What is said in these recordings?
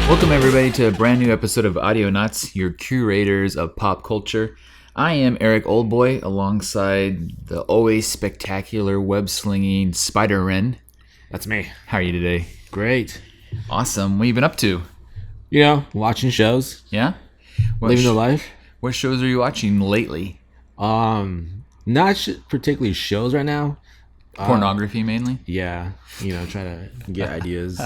Welcome everybody to a brand new episode of Audionots, your curators of pop culture. I am Eric Oldboy alongside the always spectacular web-slinging Spider-Ren. That's me. How are you today? Great. Awesome. What have you been up to? You know, watching shows. Yeah? Living the life. What shows are you watching lately? Not particularly shows right now. Pornography mainly? Yeah. You know, trying to get ideas.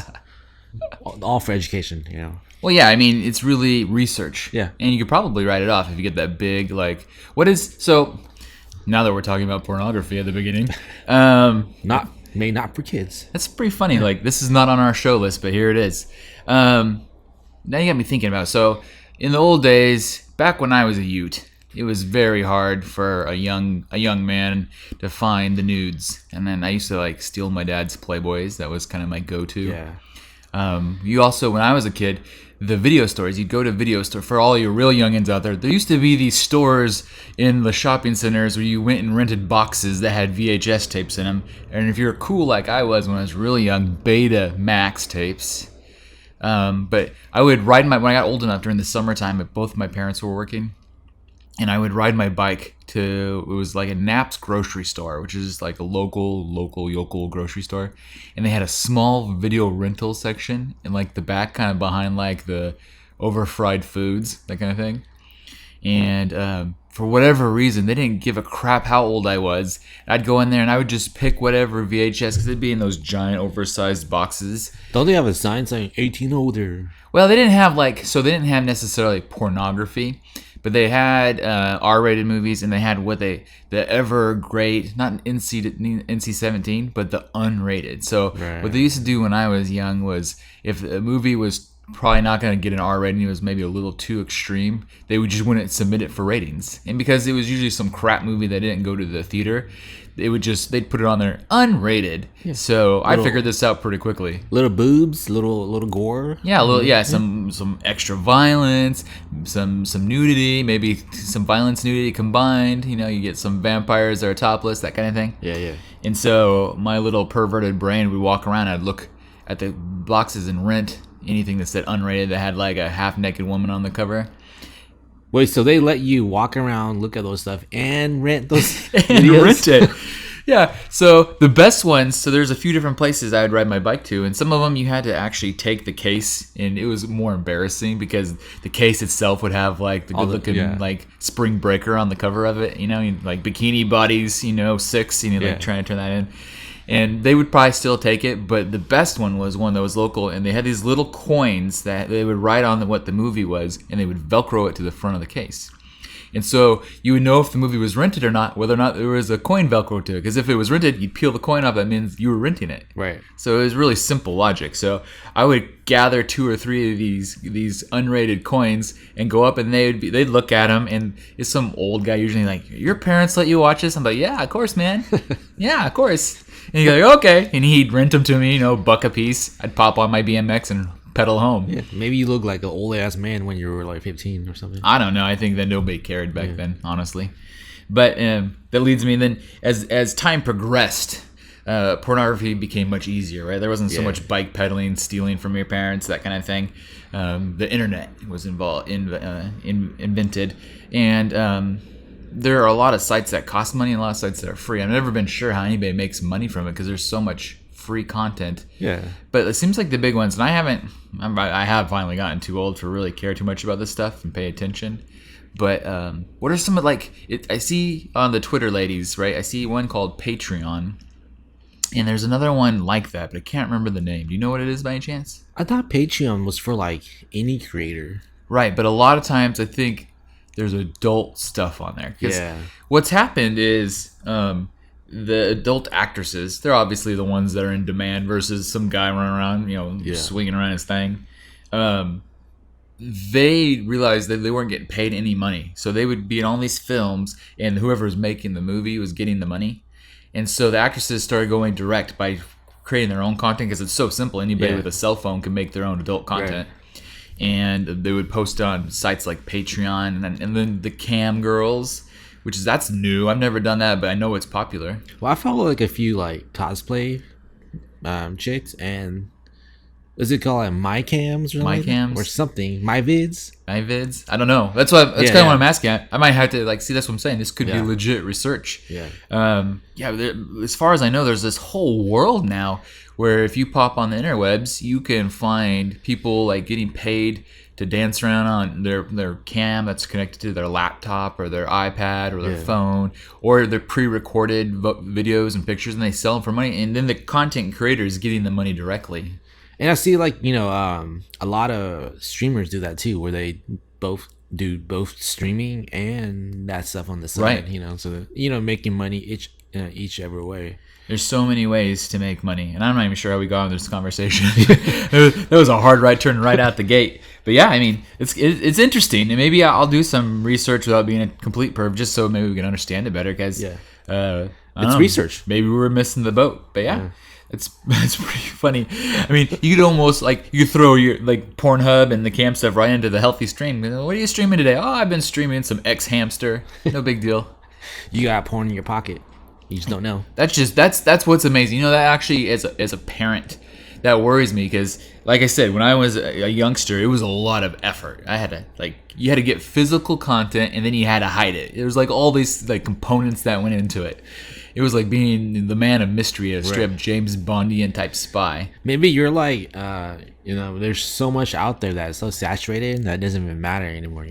All for education, you know. Well, yeah, I mean, it's really research. Yeah. And you could probably write it off if you get that big, so, now that we're talking about pornography at the beginning. Not for kids. That's pretty funny. Yeah. Like, this is not on our show list, but here it is. Now you got me thinking about it. So, in the old days, back when I was a ute, it was very hard for a young man to find the nudes. And then I used to, steal my dad's Playboys. That was kind of my go-to. Yeah. You also, when I was a kid, the video stores, you'd go to video store for all your real youngins out there. There used to be these stores in the shopping centers where you went and rented boxes that had VHS tapes in them. And if you're cool like I was when I was really young, Beta Max tapes. But I would ride when I got old enough during the summertime, both my parents were working. And I would ride my bike it was like a Knapp's grocery store, which is like a local grocery store. And they had a small video rental section in the back, kind of behind the overfried foods, that kind of thing. And for whatever reason, they didn't give a crap how old I was. I'd go in there and I would just pick whatever VHS, because they'd be in those giant oversized boxes. Don't they have a sign saying 18 older? Well, they didn't have they didn't have necessarily pornography. But they had R-rated movies, and they had the ever great, not NC-17, but the unrated. So What they used to do when I was young was, if a movie was probably not going to get an R rating, it was maybe a little too extreme, they wouldn't submit it for ratings. And because it was usually some crap movie that didn't go to the theater, they'd put it on there unrated. Yeah. So I figured this out pretty quickly. Little boobs, little gore. Yeah, some extra violence, some nudity, maybe some violence, nudity combined. You know, you get some vampires that are topless, that kind of thing. Yeah. And so my little perverted brain would walk around, I'd look at the boxes and rent anything that said unrated that had a half-naked woman on the cover. Wait, so they let you walk around, look at those stuff, and rent those and rent it. Yeah, so the best ones, so there's a few different places I would ride my bike to, and some of them you had to actually take the case, and it was more embarrassing because the case itself would have the good-looking spring breaker on the cover of it, bikini bodies, 6, trying to turn that in. And they would probably still take it, but the best one was one that was local, and they had these little coins that they would write on what the movie was, and they would Velcro it to the front of the case. And so you would know if the movie was rented or not, whether or not there was a coin Velcro to it. Because if it was rented, you'd peel the coin off, that means you were renting it. Right. So it was really simple logic. So I would gather 2 or 3 of these unrated coins and go up, and they'd look at them, and it's some old guy usually your parents let you watch this? I'm like, yeah, of course, man. Yeah, of course. And he'd go, okay. And he'd rent them to me, $1 a piece. I'd pop on my BMX and pedal home. Yeah, maybe you look like an old ass man when you were 15 or something. I don't know. I think that nobody cared back then, honestly. But that leads me then, as time progressed, pornography became much easier, right? There wasn't so much bike pedaling, stealing from your parents, that kind of thing. The internet was invented, and there are a lot of sites that cost money and a lot of sites that are free. I've never been sure how anybody makes money from it because there's so much free content. Yeah. But it seems like the big ones, and I have finally gotten too old to really care too much about this stuff and pay attention. But what are some of I see on the Twitter ladies, right? I see one called Patreon, and there's another one like that, but I can't remember the name. Do you know what it is by any chance? I thought Patreon was for any creator. Right, but a lot of times I think there's adult stuff on there. Yeah. What's happened is the adult actresses, they're obviously the ones that are in demand versus some guy running around, swinging around his thing. They realized that they weren't getting paid any money. So they would be in all these films, and whoever was making the movie was getting the money. And so the actresses started going direct by creating their own content because it's so simple. Anybody with a cell phone can make their own adult content. Right. And they would post on sites like Patreon, and then the cam girls that's new. I've never done that, but I know it's popular. Well, I follow like a few like cosplay chicks, and what's it called, like my cams or My something? cams? Or something, my vids. My vids? I don't know. That's kind of what I'm asking. I might have to like see. That's what I'm saying. This could be legit research. As far as I know, there's this whole world now where if you pop on the interwebs, you can find people like getting paid to dance around on their cam that's connected to their laptop or their iPad or their phone, or their pre-recorded videos and pictures, and they sell them for money, and then the content creator is getting the money directly. And I see like, a lot of streamers do that too, where they both do both streaming and that stuff on the side, right? So making money each every way. There's so many ways to make money, and I'm not even sure how we got on this conversation. That was a hard right turn right out the gate. But yeah, I mean, it's interesting, and maybe I'll do some research without being a complete perv, just so maybe we can understand it better. Because it's research. Maybe we were missing the boat. But yeah. It's pretty funny. I mean, you could almost you could throw your like Pornhub and the cam stuff right into the healthy stream. What are you streaming today? Oh, I've been streaming some X Hamster. No big deal. You got porn in your pocket. You just don't know. That's what's amazing. That actually as a parent, that worries me, because like I said, when I was a youngster, it was a lot of effort. I had to you had to get physical content, and then you had to hide it. There was like all these like components that went into it. It was like being the man of mystery, a straight up James Bondian type spy. Maybe you're like, there's so much out there that's so saturated that it doesn't even matter anymore,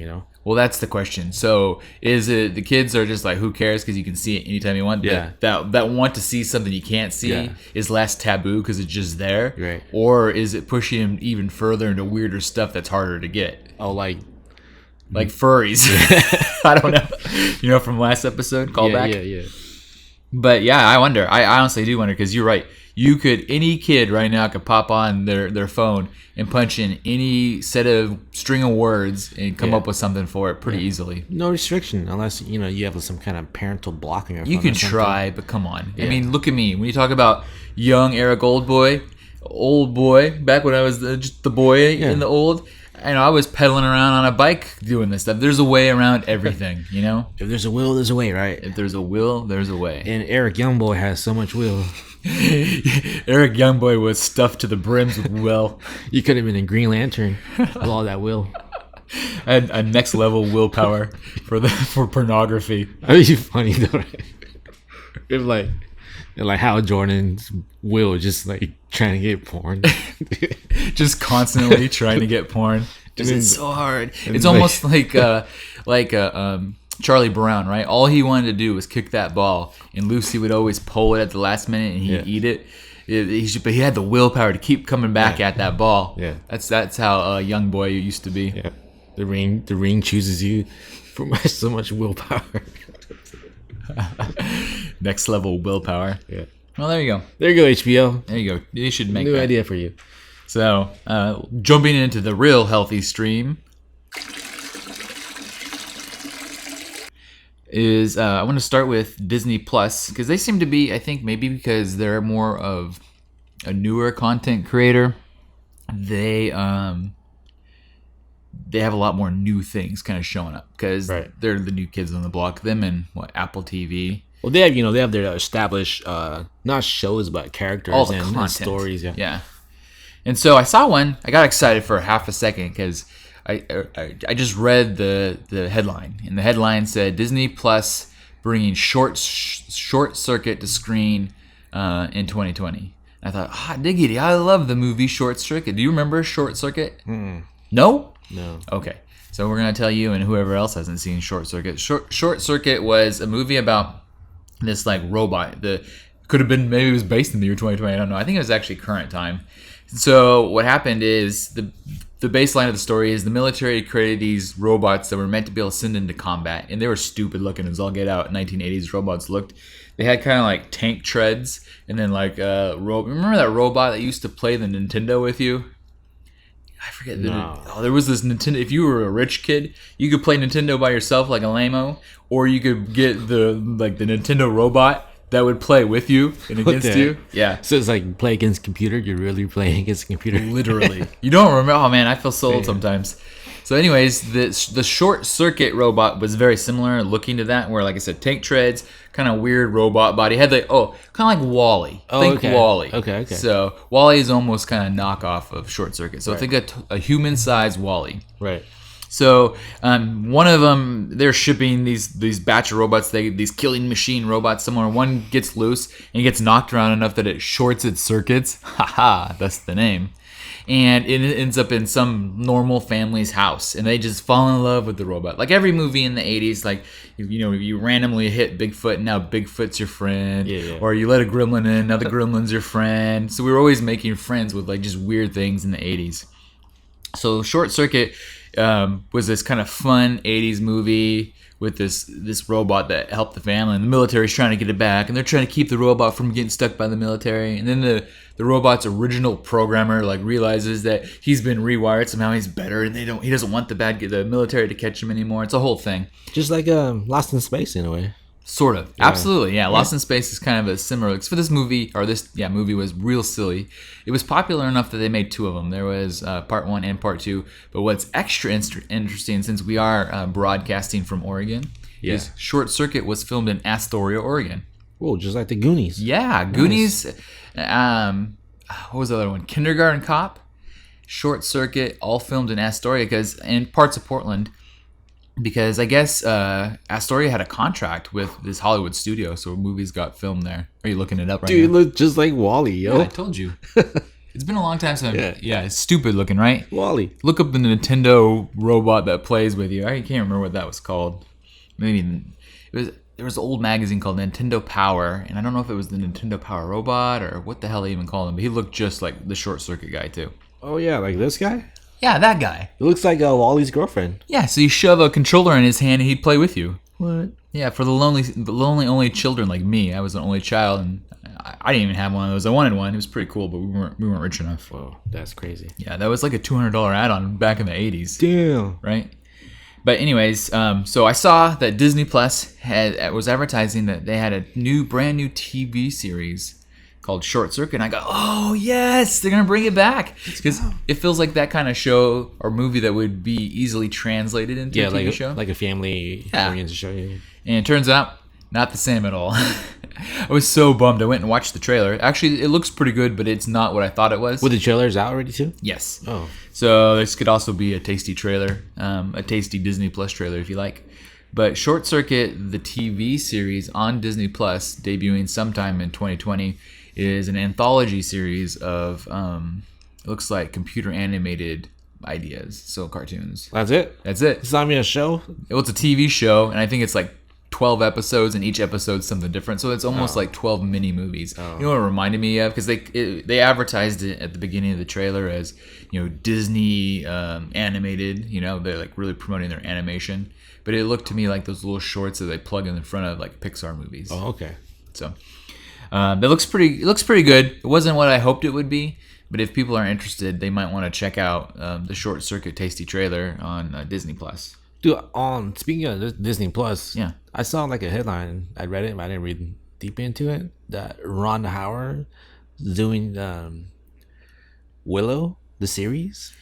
Well, that's the question. So is it the kids are just like, who cares, because you can see it anytime you want? Yeah. That want to see something you can't see is less taboo because it's just there. Right. Or is it pushing them even further into weirder stuff that's harder to get? Oh, like furries. I don't know. From last episode, callback? Yeah. But yeah, I wonder. I honestly do wonder, because you're right. Any kid right now could pop on their phone and punch in any set of string of words and come up with something for it pretty easily. No restriction, unless you have some kind of parental blocking. You can try, but come on. I mean, look at me. When you talk about young Eric old boy, back when I was just the boy in the old, I was pedaling around on a bike doing this stuff. There's a way around everything, If there's a will, there's a way, right? If there's a will, there's a way. And Eric Youngboy has so much will. Eric Youngboy was stuffed to the brims with will. You could have been a Green Lantern with all that will. And a next level willpower for pornography. That'd be funny though, right? If like Hal Jordan's will just like trying to get porn. Just constantly trying to get porn. It's so hard. It's almost like Charlie Brown, right? All he wanted to do was kick that ball, and Lucy would always pull it at the last minute, and he'd eat it. But he had the willpower to keep coming back at that ball. Yeah, that's how a young boy used to be. Yeah, the ring chooses you for so much willpower. Next level willpower. Yeah. Well, there you go. There you go, HBO. There you go. You should make new that idea for you. So, jumping into the real healthy stream is I want to start with Disney Plus, because they seem to be, I think maybe because they're more of a newer content creator, they have a lot more new things kind of showing up, because they're the new kids on the block. Them and Apple TV. Well, they have their established not shows but characters, all the and content. Stories. Yeah. And so I saw one. I got excited for half a second because I just read the headline, and the headline said Disney Plus bringing Short Circuit to screen in 2020. And I thought, hot diggity! I love the movie Short Circuit. Do you remember Short Circuit? No. Okay. So we're gonna tell you and whoever else hasn't seen Short Circuit. Short Circuit was a movie about this like robot that could have been, maybe it was based in the year 2020. I don't know. I think it was actually current time. So what happened is the baseline of the story is the military created these robots that were meant to be able to send into combat, and they were stupid looking as all get out. 1980s robots looked. They had kind of like tank treads, and then like remember that robot that used to play the Nintendo with you? I forget. No. There was this Nintendo. If you were a rich kid, you could play Nintendo by yourself like a lame-o, or you could get the Nintendo robot that would play with you and against you. Yeah. So it's like play against computer. You're really playing against a computer. Literally. You don't remember? Oh man, I feel so old sometimes. So, anyways, the short circuit robot was very similar looking to that, where, like I said, tank treads, kind of weird robot body. Had kind of like Wall-E. Think Wall-E. Okay. So Wall-E is almost kind of knockoff of short circuit. So think a human-sized Wall-E. Right. So one of them, they're shipping these batch of robots, these killing machine robots somewhere. One gets loose and gets knocked around enough that it shorts its circuits. Haha, that's the name. And it ends up in some normal family's house, and they just fall in love with the robot. Like every movie in the 80s, like, you randomly hit Bigfoot, and now Bigfoot's your friend. Yeah. Or you let a gremlin in, now the gremlin's your friend. So we were always making friends with like just weird things in the 80s. So Short Circuit was this kind of fun 80s movie with this robot that helped the family, and the military's trying to get it back, and they're trying to keep the robot from getting stuck by the military. And then the robot's original programmer like realizes that he's been rewired somehow, he's better, and he doesn't want the military to catch him anymore. It's a whole thing. Just like Lost in Space in a way. Sort of. Yeah. Absolutely. Yeah. Lost in Space is kind of a similar. For this movie, movie was real silly. It was popular enough that they made two of them. There was part 1 and part 2. But what's extra interesting, since we are broadcasting from Oregon, is Short Circuit was filmed in Astoria, Oregon. Whoa, just like the Goonies. Yeah. Nice. Goonies. What was the other one? Kindergarten Cop, Short Circuit, all filmed in Astoria and parts of Portland. Because I guess Astoria had a contract with this Hollywood studio, so movies got filmed there. Are you looking it up right now? Dude, look just like Wall-E, yo. Yeah, I told you. It's been a long time since it's stupid looking, right? Wall-E. Look up the Nintendo robot that plays with you. I can't remember what that was called. Maybe there was an old magazine called Nintendo Power, and I don't know if it was the Nintendo Power robot or what the hell they even called him, but he looked just like the Short Circuit guy too. Oh yeah, like this guy? Yeah, that guy. It looks like Wall-E's girlfriend. Yeah, so you shove a controller in his hand and he'd play with you. What? Yeah, for the lonely only children like me. I was an only child, and I didn't even have one of those. I wanted one. It was pretty cool, but we weren't rich enough. Whoa, that's crazy. Yeah, that was like a $200 add-on back in the 80s. Damn. Right? But anyways, so I saw that Disney Plus was advertising that they had a brand new TV series called Short Circuit, and I go, oh yes, they're gonna bring it back, because it feels like that kind of show or movie that would be easily translated into a TV show, like a family oriented show. Yeah. And it turns out not the same at all. I was so bummed. I went and watched the trailer. Actually, it looks pretty good, but it's not what I thought it was. Were the trailers out already too? Yes. Oh, so this could also be a tasty trailer, a tasty Disney Plus trailer if you like. But Short Circuit, the TV series on Disney Plus, debuting sometime in 2020, is an anthology series of looks like computer animated ideas, so cartoons. That's it. It's not even a show. Well, it's a TV show, and I think it's like 12 episodes, and each episode's something different. So it's almost like 12 mini movies. You know what it reminded me of? Because they advertised it at the beginning of the trailer as Disney animated. They're like really promoting their animation, but it looked to me like those little shorts that they plug in front of like Pixar movies. Oh, okay. So. It looks pretty good. It wasn't what I hoped it would be, but if people are interested, they might want to check out the Short Circuit tasty trailer on Disney Plus. Dude, speaking of Disney Plus, yeah, I saw like a headline. I read it, but I didn't read deep into it. That Ron Howard is doing Willow, the series.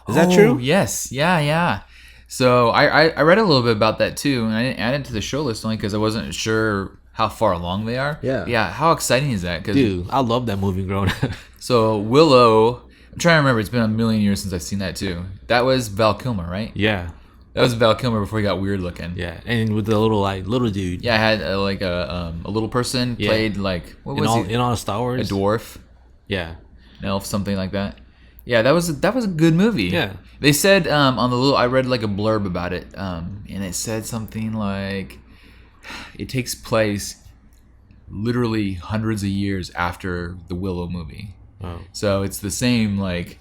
Is that true? Yes. Yeah. So I read a little bit about that too, and I didn't add it to the show list only because I wasn't sure how far along they are. Yeah. How exciting is that? Dude, I love that movie growing up. So Willow, I'm trying to remember. It's been a million years since I've seen that too. That was Val Kilmer, right? Yeah. That was Val Kilmer before he got weird looking. Yeah, and with the little dude. Yeah, I had a little person played like what was he? In all Star Wars. A dwarf. Yeah. An elf, something like that. Yeah, that was a good movie. Yeah. They said on the little, I read like a blurb about it, and it said something like it takes place literally hundreds of years after the Willow movie. Oh. So it's the same like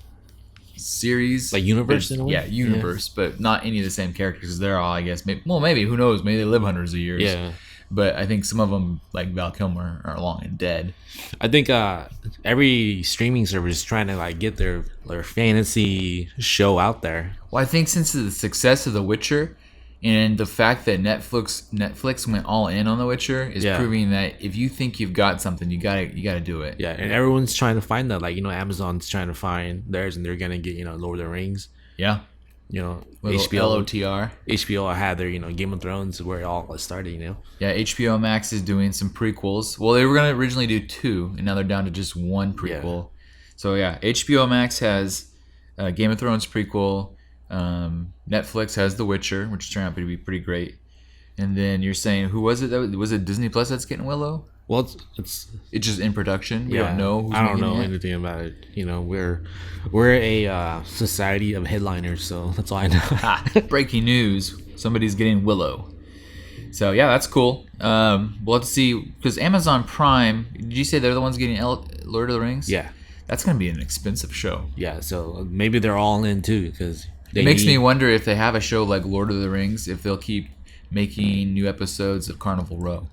series, like universe in a way? universe, but not any of the same characters, because they're all, I guess, maybe who knows, maybe they live hundreds of years. Yeah. But I think some of them, like Val Kilmer, are long and dead. I think every streaming service is trying to like get their fantasy show out there. Well, I think since the success of The Witcher and the fact that Netflix went all in on The Witcher is proving that if you think you've got something, you gotta do it. Yeah, and everyone's trying to find that. Like Amazon's trying to find theirs, and they're gonna get Lord of the Rings. Yeah. LOTR. HBO had their Game of Thrones where it all started. Yeah, HBO Max is doing some prequels. Well, they were gonna originally do 2, and now they're down to just 1 prequel. So yeah, HBO Max has Game of Thrones prequel. Netflix has The Witcher, which turned out to be pretty great. And then you're saying, who was it? Was it Disney Plus that's getting Willow? Well, it's just in production. We don't know. I don't know anything about it. We're a society of headliners, so that's all I know. Breaking news: somebody's getting Willow. So yeah, that's cool. We'll have to see because Amazon Prime. Did you say they're the ones getting Lord of the Rings? Yeah, that's gonna be an expensive show. Yeah, so maybe they're all in too because it makes me wonder if they have a show like Lord of the Rings, if they'll keep making new episodes of Carnival Row.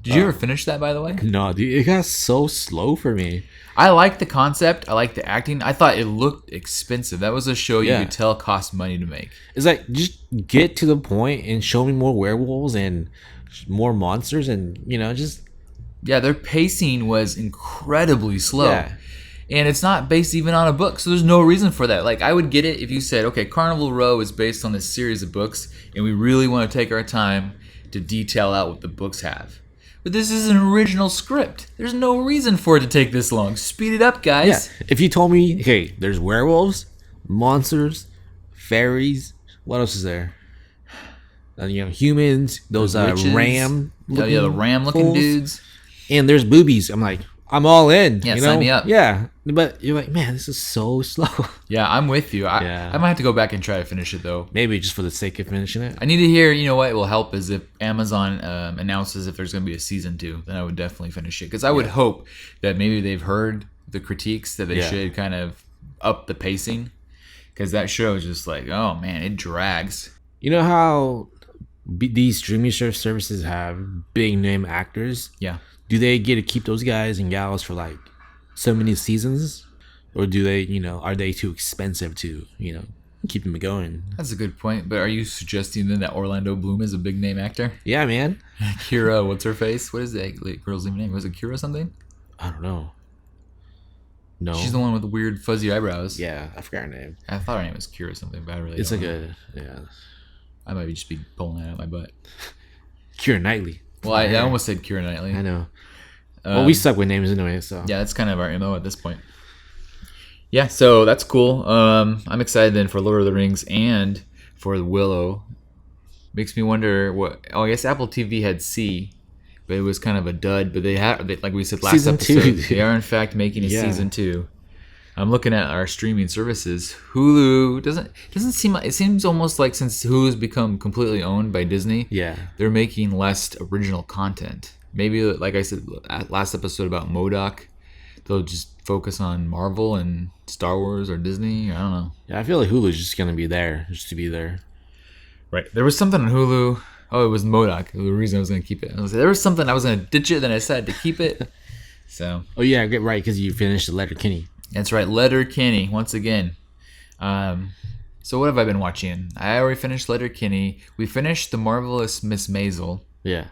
Did you ever finish that, by the way? No, dude, it got so slow for me. I like the concept. I like the acting. I thought it looked expensive. That was a show you could tell cost money to make. It's like, just get to the point and show me more werewolves and more monsters and, just... Yeah, their pacing was incredibly slow. Yeah. And it's not based even on a book, so there's no reason for that. Like, I would get it if you said, okay, Carnival Row is based on this series of books, and we really want to take our time to detail out what the books have. But this is an original script. There's no reason for it to take this long. Speed it up, guys. Yeah. If you told me, hey, there's werewolves, monsters, fairies, what else is there? Humans, those ram. The ram-looking dudes. And there's boobies. I'm like, I'm all in. Yeah, sign me up. Yeah. But you're like, man, this is so slow. Yeah, I'm with you. I might have to go back and try to finish it, though. Maybe just for the sake of finishing it. I need to hear, what will help is if Amazon announces if there's going to be a season 2, then I would definitely finish it. Because I would hope that maybe they've heard the critiques that they should kind of up the pacing. Because that show is just like, oh, man, it drags. You know how these streaming services have big name actors? Yeah. Do they get to keep those guys and gals for like so many seasons, or do they, are they too expensive to, keep them going? That's a good point. But are you suggesting then that Orlando Bloom is a big name actor? Yeah, man. Kira, what's her face? What is that girl's name? Was it Kira something? I don't know. No, she's the one with the weird fuzzy eyebrows. Yeah, I forgot her name. I thought her name was Kira something, but I really. It's don't like know. I might just be pulling that out my butt. Kira Knightley. Well, I almost said Kira Knightley. I know. Well, we suck with names anyway, so. Yeah, that's kind of our MO at this point. Yeah, so that's cool. I'm excited then for Lord of the Rings and for the Willow. Makes me wonder what... Oh, I guess Apple TV had C, but it was kind of a dud. But like we said last season episode, 2. They are in fact making a season 2. I'm looking at our streaming services. Hulu doesn't seem like... It seems almost like since Hulu's become completely owned by Disney, they're making less original content. Maybe, like I said last episode about MODOK, they'll just focus on Marvel and Star Wars or Disney. I don't know. Yeah, I feel like Hulu's just going to be there, just to be there. Right. There was something on Hulu. Oh, it was MODOK. The reason I was going to keep it. There was something I was going to ditch it, then I decided to keep it. So. Oh, yeah, right, because you finished the Letterkenny. That's right, Letterkenny, once again. So what have I been watching? I already finished Letterkenny. We finished The Marvelous Miss Maisel. Yeah.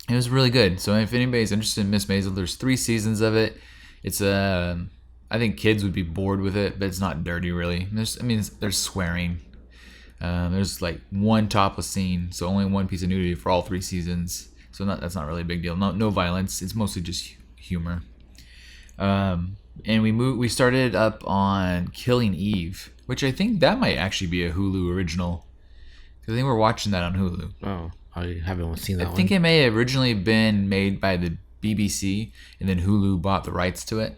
It was really good. So if anybody's interested in Miss Maisel, there's 3 seasons of it. It's I think kids would be bored with it, but it's not dirty really. There's swearing. There's like one topless scene, so only one piece of nudity for all 3 seasons. So that's not really a big deal. No violence. It's mostly just humor. And we started up on Killing Eve, which I think that might actually be a Hulu original. Because I think we're watching that on Hulu. Oh. I haven't seen that one. I think it may have originally been made by the BBC, and then Hulu bought the rights to it.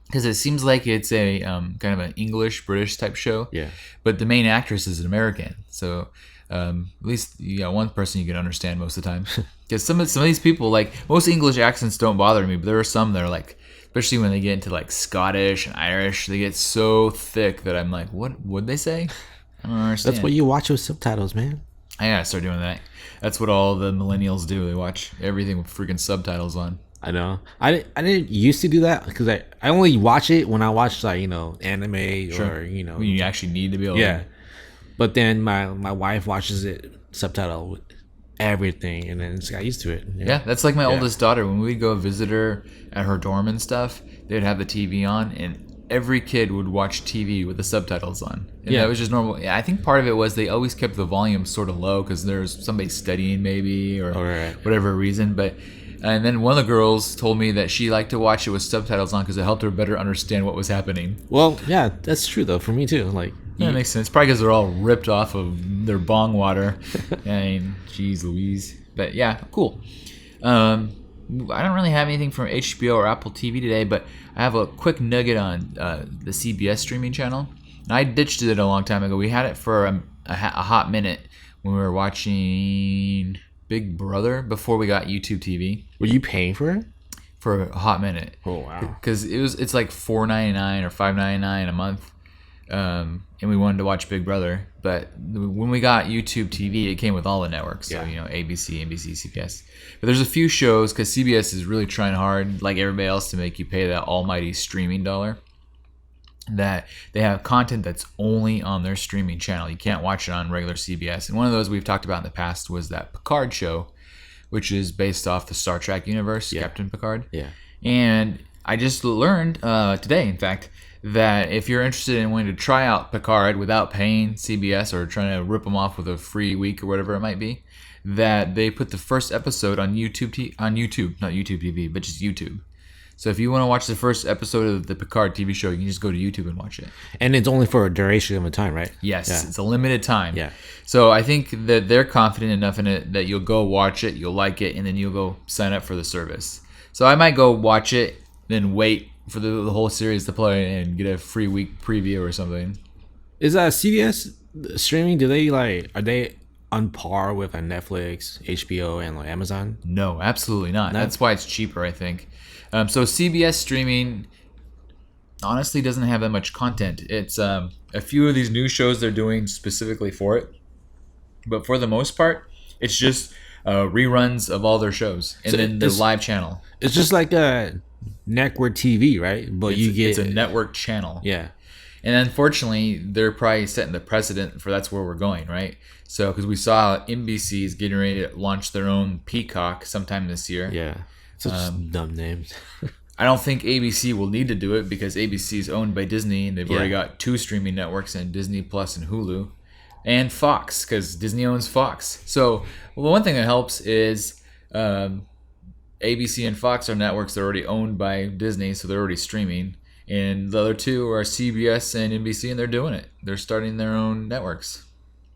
Because it seems like it's a kind of an English-British type show. Yeah. But the main actress is an American. So at least you got one person you can understand most of the time. Because some of these people, like, most English accents don't bother me, but there are some that are like, especially when they get into like Scottish and Irish, they get so thick that I'm like, what would they say? I don't understand. That's what you watch with subtitles, man. I gotta start doing that. That's what all the millennials do. They watch everything with freaking subtitles on. I know. I didn't used to do that because I only watch it when I watch like anime or when you actually need to be able. Yeah. But then my wife watches it subtitle with everything, and then it's got used to it. Yeah, that's like my oldest daughter. When we'd go visit her at her dorm and stuff, they'd have the TV on, and every kid would watch TV with the subtitles on. And Yeah. that was just normal. Yeah, I think part of it was they always kept the volume sort of low because there's somebody studying maybe or Right. whatever reason. And then one of the girls told me that she liked to watch it with subtitles on because it helped her better understand what was happening. Well, yeah, that's true though for me too. Like, That makes sense. Probably because they're all ripped off of their bong water. I mean, jeez Louise. But yeah, cool. I don't really have anything from HBO or Apple TV today, but I have a quick nugget on the CBS streaming channel. And I ditched it a long time ago. We had it for a hot minute when we were watching Big Brother before we got YouTube TV. were you paying for it? For a hot minute. Oh wow. Because it's like $4.99 or $5.99 a month. And we wanted to watch Big Brother, but when we got YouTube TV, it came with all the networks. So, ABC, NBC, CBS. But there's a few shows because CBS is really trying hard, like everybody else, to make you pay that almighty streaming dollar. That they have content that's only on their streaming channel. You can't watch it on regular CBS. And one of those we've talked about in the past was that Picard show, which is based off the Star Trek universe, Captain Picard. Yeah. And I just learned today, in fact, that if you're interested in wanting to try out Picard without paying CBS or trying to rip them off with a free week or whatever it might be, that they put the first episode on YouTube, not YouTube TV, but just YouTube. So if you want to watch the first episode of the Picard TV show, you can just go to YouTube and watch it. And it's only for a duration of a time, right? Yes, Yeah. it's a limited time. Yeah. So I think that they're confident enough in it that you'll go watch it, you'll like it, and then you'll go sign up for the service. So I might go watch it, then wait for the whole series to play and get a free week preview or something. Is CBS streaming? Are they on par with Netflix, HBO, and like Amazon? No, absolutely not. That's why it's cheaper, I think. So CBS streaming honestly doesn't have that much content. It's a few of these new shows they're doing specifically for it, but for the most part, it's just reruns of all their shows and then the live channel. It's just like a network TV, right? But It's a network channel. Yeah. And unfortunately, they're probably setting the precedent for that's where we're going, right? So, because we saw NBC is getting ready to launch their own Peacock sometime this year. Yeah. Such dumb names. I don't think ABC will need to do it because ABC is owned by Disney and they've already Yeah. got 2 streaming networks in Disney Plus and Hulu. And Fox, because Disney owns Fox. So, well, one thing that helps is ABC and Fox are networks that are already owned by Disney, so they're already streaming. And the other two are CBS and NBC, and they're doing it. They're starting their own networks.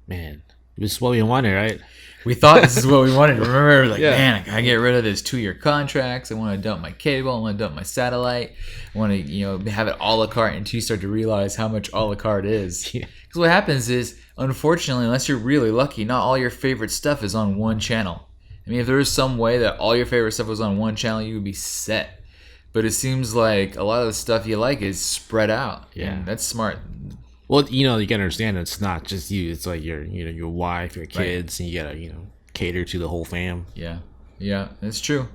Man, this is what we wanted, right? We thought this is what we wanted. Remember, like, Yeah. man, I gotta get rid of this 2-year contracts. I want to dump my cable. I want to dump my satellite. I want to, have it a la carte until you start to realize how much a la carte is. Yeah. Because what happens is, unfortunately, unless you're really lucky, not all your favorite stuff is on one channel. I mean, if there was some way that all your favorite stuff was on one channel, you would be set. But it seems like a lot of the stuff you like is spread out. Yeah. And that's smart. Well, you gotta understand it's not just you. It's like your wife, your kids, and you gotta, cater to the whole fam. Yeah, that's true.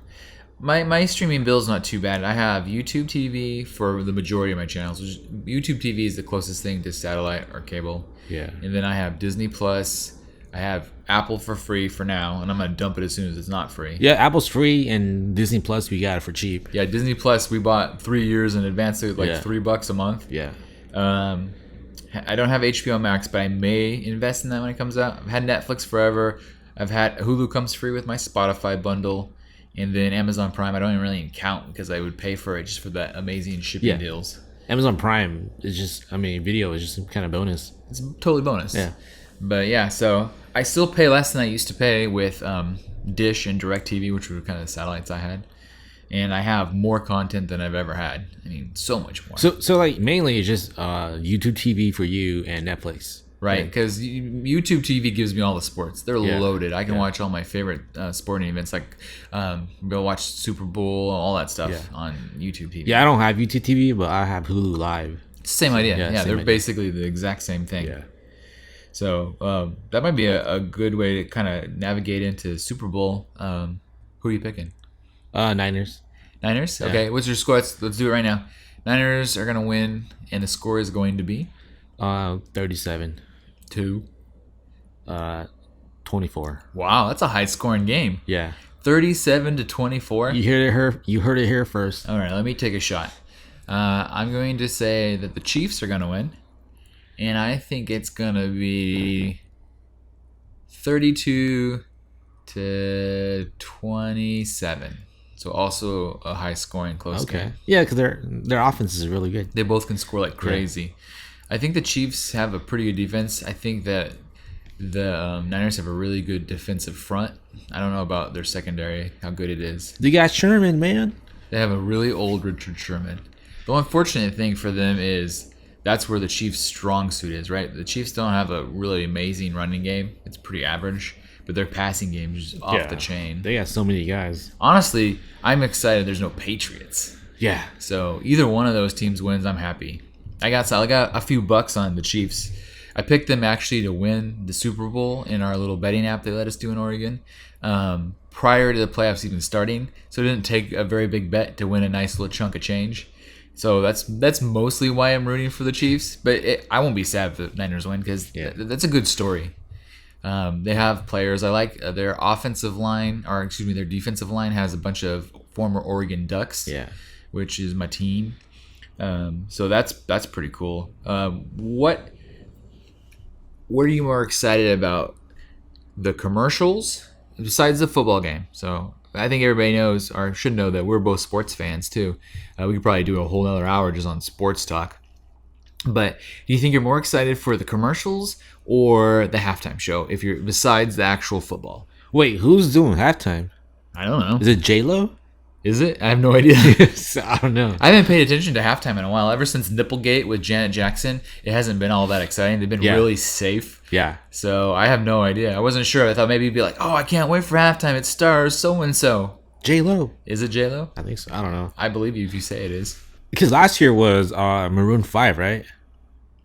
My streaming bill is not too bad. I have YouTube TV for the majority of my channels. YouTube TV is the closest thing to satellite or cable. Yeah. And then I have Disney Plus. I have Apple for free for now, and I'm gonna dump it as soon as it's not free. Yeah, Apple's free, and Disney Plus we got it for cheap. Yeah, Disney Plus we bought 3 years in advance, so like $3 a month. Yeah. I don't have HBO Max, but I may invest in that when it comes out. I've had Netflix forever. I've had Hulu comes free with my Spotify bundle, and then Amazon Prime. I don't even really count because I would pay for it just for that amazing shipping deals. Amazon Prime is just, video is just kind of bonus. It's totally bonus. Yeah. But yeah, so I still pay less than I used to pay with Dish and DirecTV, which were kind of the satellites I had. And I have more content than I've ever had. I mean, so much more. So like mainly it's just YouTube TV for you and Netflix. Right, because YouTube TV gives me all the sports. They're loaded. I can Yeah. watch all my favorite sporting events, like go watch Super Bowl, all that stuff on YouTube TV. Yeah, I don't have YouTube TV, but I have Hulu Live. It's the same idea. Yeah, Yeah, same they're idea. basically the exact same thing. Yeah. So that might be a good way to kind of navigate into Super Bowl. Who are you picking? Niners. Niners? Okay, what's your score? Let's do it right now. Niners are going to win, and the score is going to be? 37. 2. 24. Wow, that's a high-scoring game. Yeah. 37-24. You heard it here first. All right, let me take a shot. I'm going to say that the Chiefs are going to win, and I think it's going to be 32-27. So also a high-scoring close game. Yeah, because their offense is really good. They both can score like crazy. Yeah. I think the Chiefs have a pretty good defense. I think that the Niners have a really good defensive front. I don't know about their secondary, how good it is. They got Sherman, man. They have a really old Richard Sherman. The unfortunate thing for them is that's where the Chiefs' strong suit is, right? The Chiefs don't have a really amazing running game. It's pretty average. But their passing game is just off the chain. They got so many guys. Honestly, I'm excited there's no Patriots. Yeah. So either one of those teams wins, I'm happy. I got a few bucks on the Chiefs. I picked them actually to win the Super Bowl in our little betting app they let us do in Oregon prior to the playoffs even starting. So it didn't take a very big bet to win a nice little chunk of change. So that's mostly why I'm rooting for the Chiefs. But I won't be sad if the Niners win because that's a good story. They have players. I like their offensive line, their defensive line has a bunch of former Oregon Ducks, which is my team. So that's pretty cool. What are you more excited about? The commercials besides the football game? So I think everybody knows or should know that we're both sports fans too. We could probably do a whole other hour just on sports talk. But do you think you're more excited for the commercials or the halftime show if you're besides the actual football? Wait, who's doing halftime? I don't know. Is it J-Lo? Is it? I have no idea. I don't know. I haven't paid attention to halftime in a while. Ever since Nipplegate with Janet Jackson, it hasn't been all that exciting. They've been really safe. Yeah. So I have no idea. I wasn't sure. I thought maybe you'd be like, oh, I can't wait for halftime. It stars so-and-so. J-Lo. Is it J-Lo? I think so. I don't know. I believe you if you say it is. Because last year was Maroon 5, right?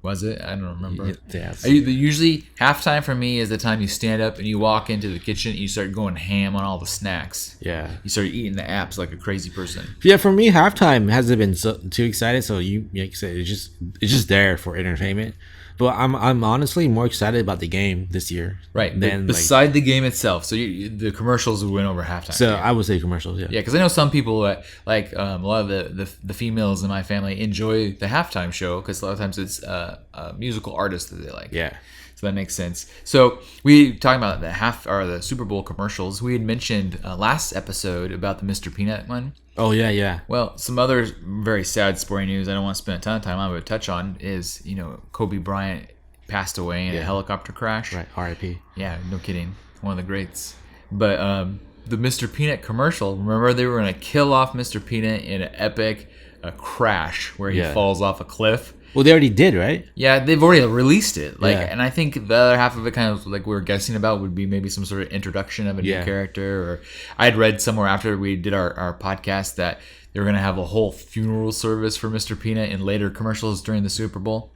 Was it? I don't remember. Yeah. Usually, halftime for me is the time you stand up and you walk into the kitchen and you start going ham on all the snacks. Yeah. You start eating the apps like a crazy person. Yeah, for me, halftime hasn't been too excited. So like you said, it's just there for entertainment. But I'm honestly more excited about the game this year. Right. Than beside the game itself. So the commercials would win over halftime. So I would say commercials, yeah. Yeah, because I know some people that, like a lot of the females in my family enjoy the halftime show because a lot of times it's a musical artist that they like. Yeah. So that makes sense. So we talking about the Super Bowl commercials. We had mentioned last episode about the Mr. Peanut one. Oh yeah. Well, some other very sad sporting news I don't want to spend a ton of time on, but touch on is Kobe Bryant passed away in a helicopter crash. Right, R.I.P. Yeah, no kidding, one of the greats. But the Mr. Peanut commercial. Remember they were going to kill off Mr. Peanut in an epic crash where he falls off a cliff. Well, they already did, right? Yeah, they've already released it. And I think the other half of it, kind of like we were guessing about, would be maybe some sort of introduction of a new character. Or I had read somewhere after we did our podcast that they were going to have a whole funeral service for Mr. Peanut in later commercials during the Super Bowl.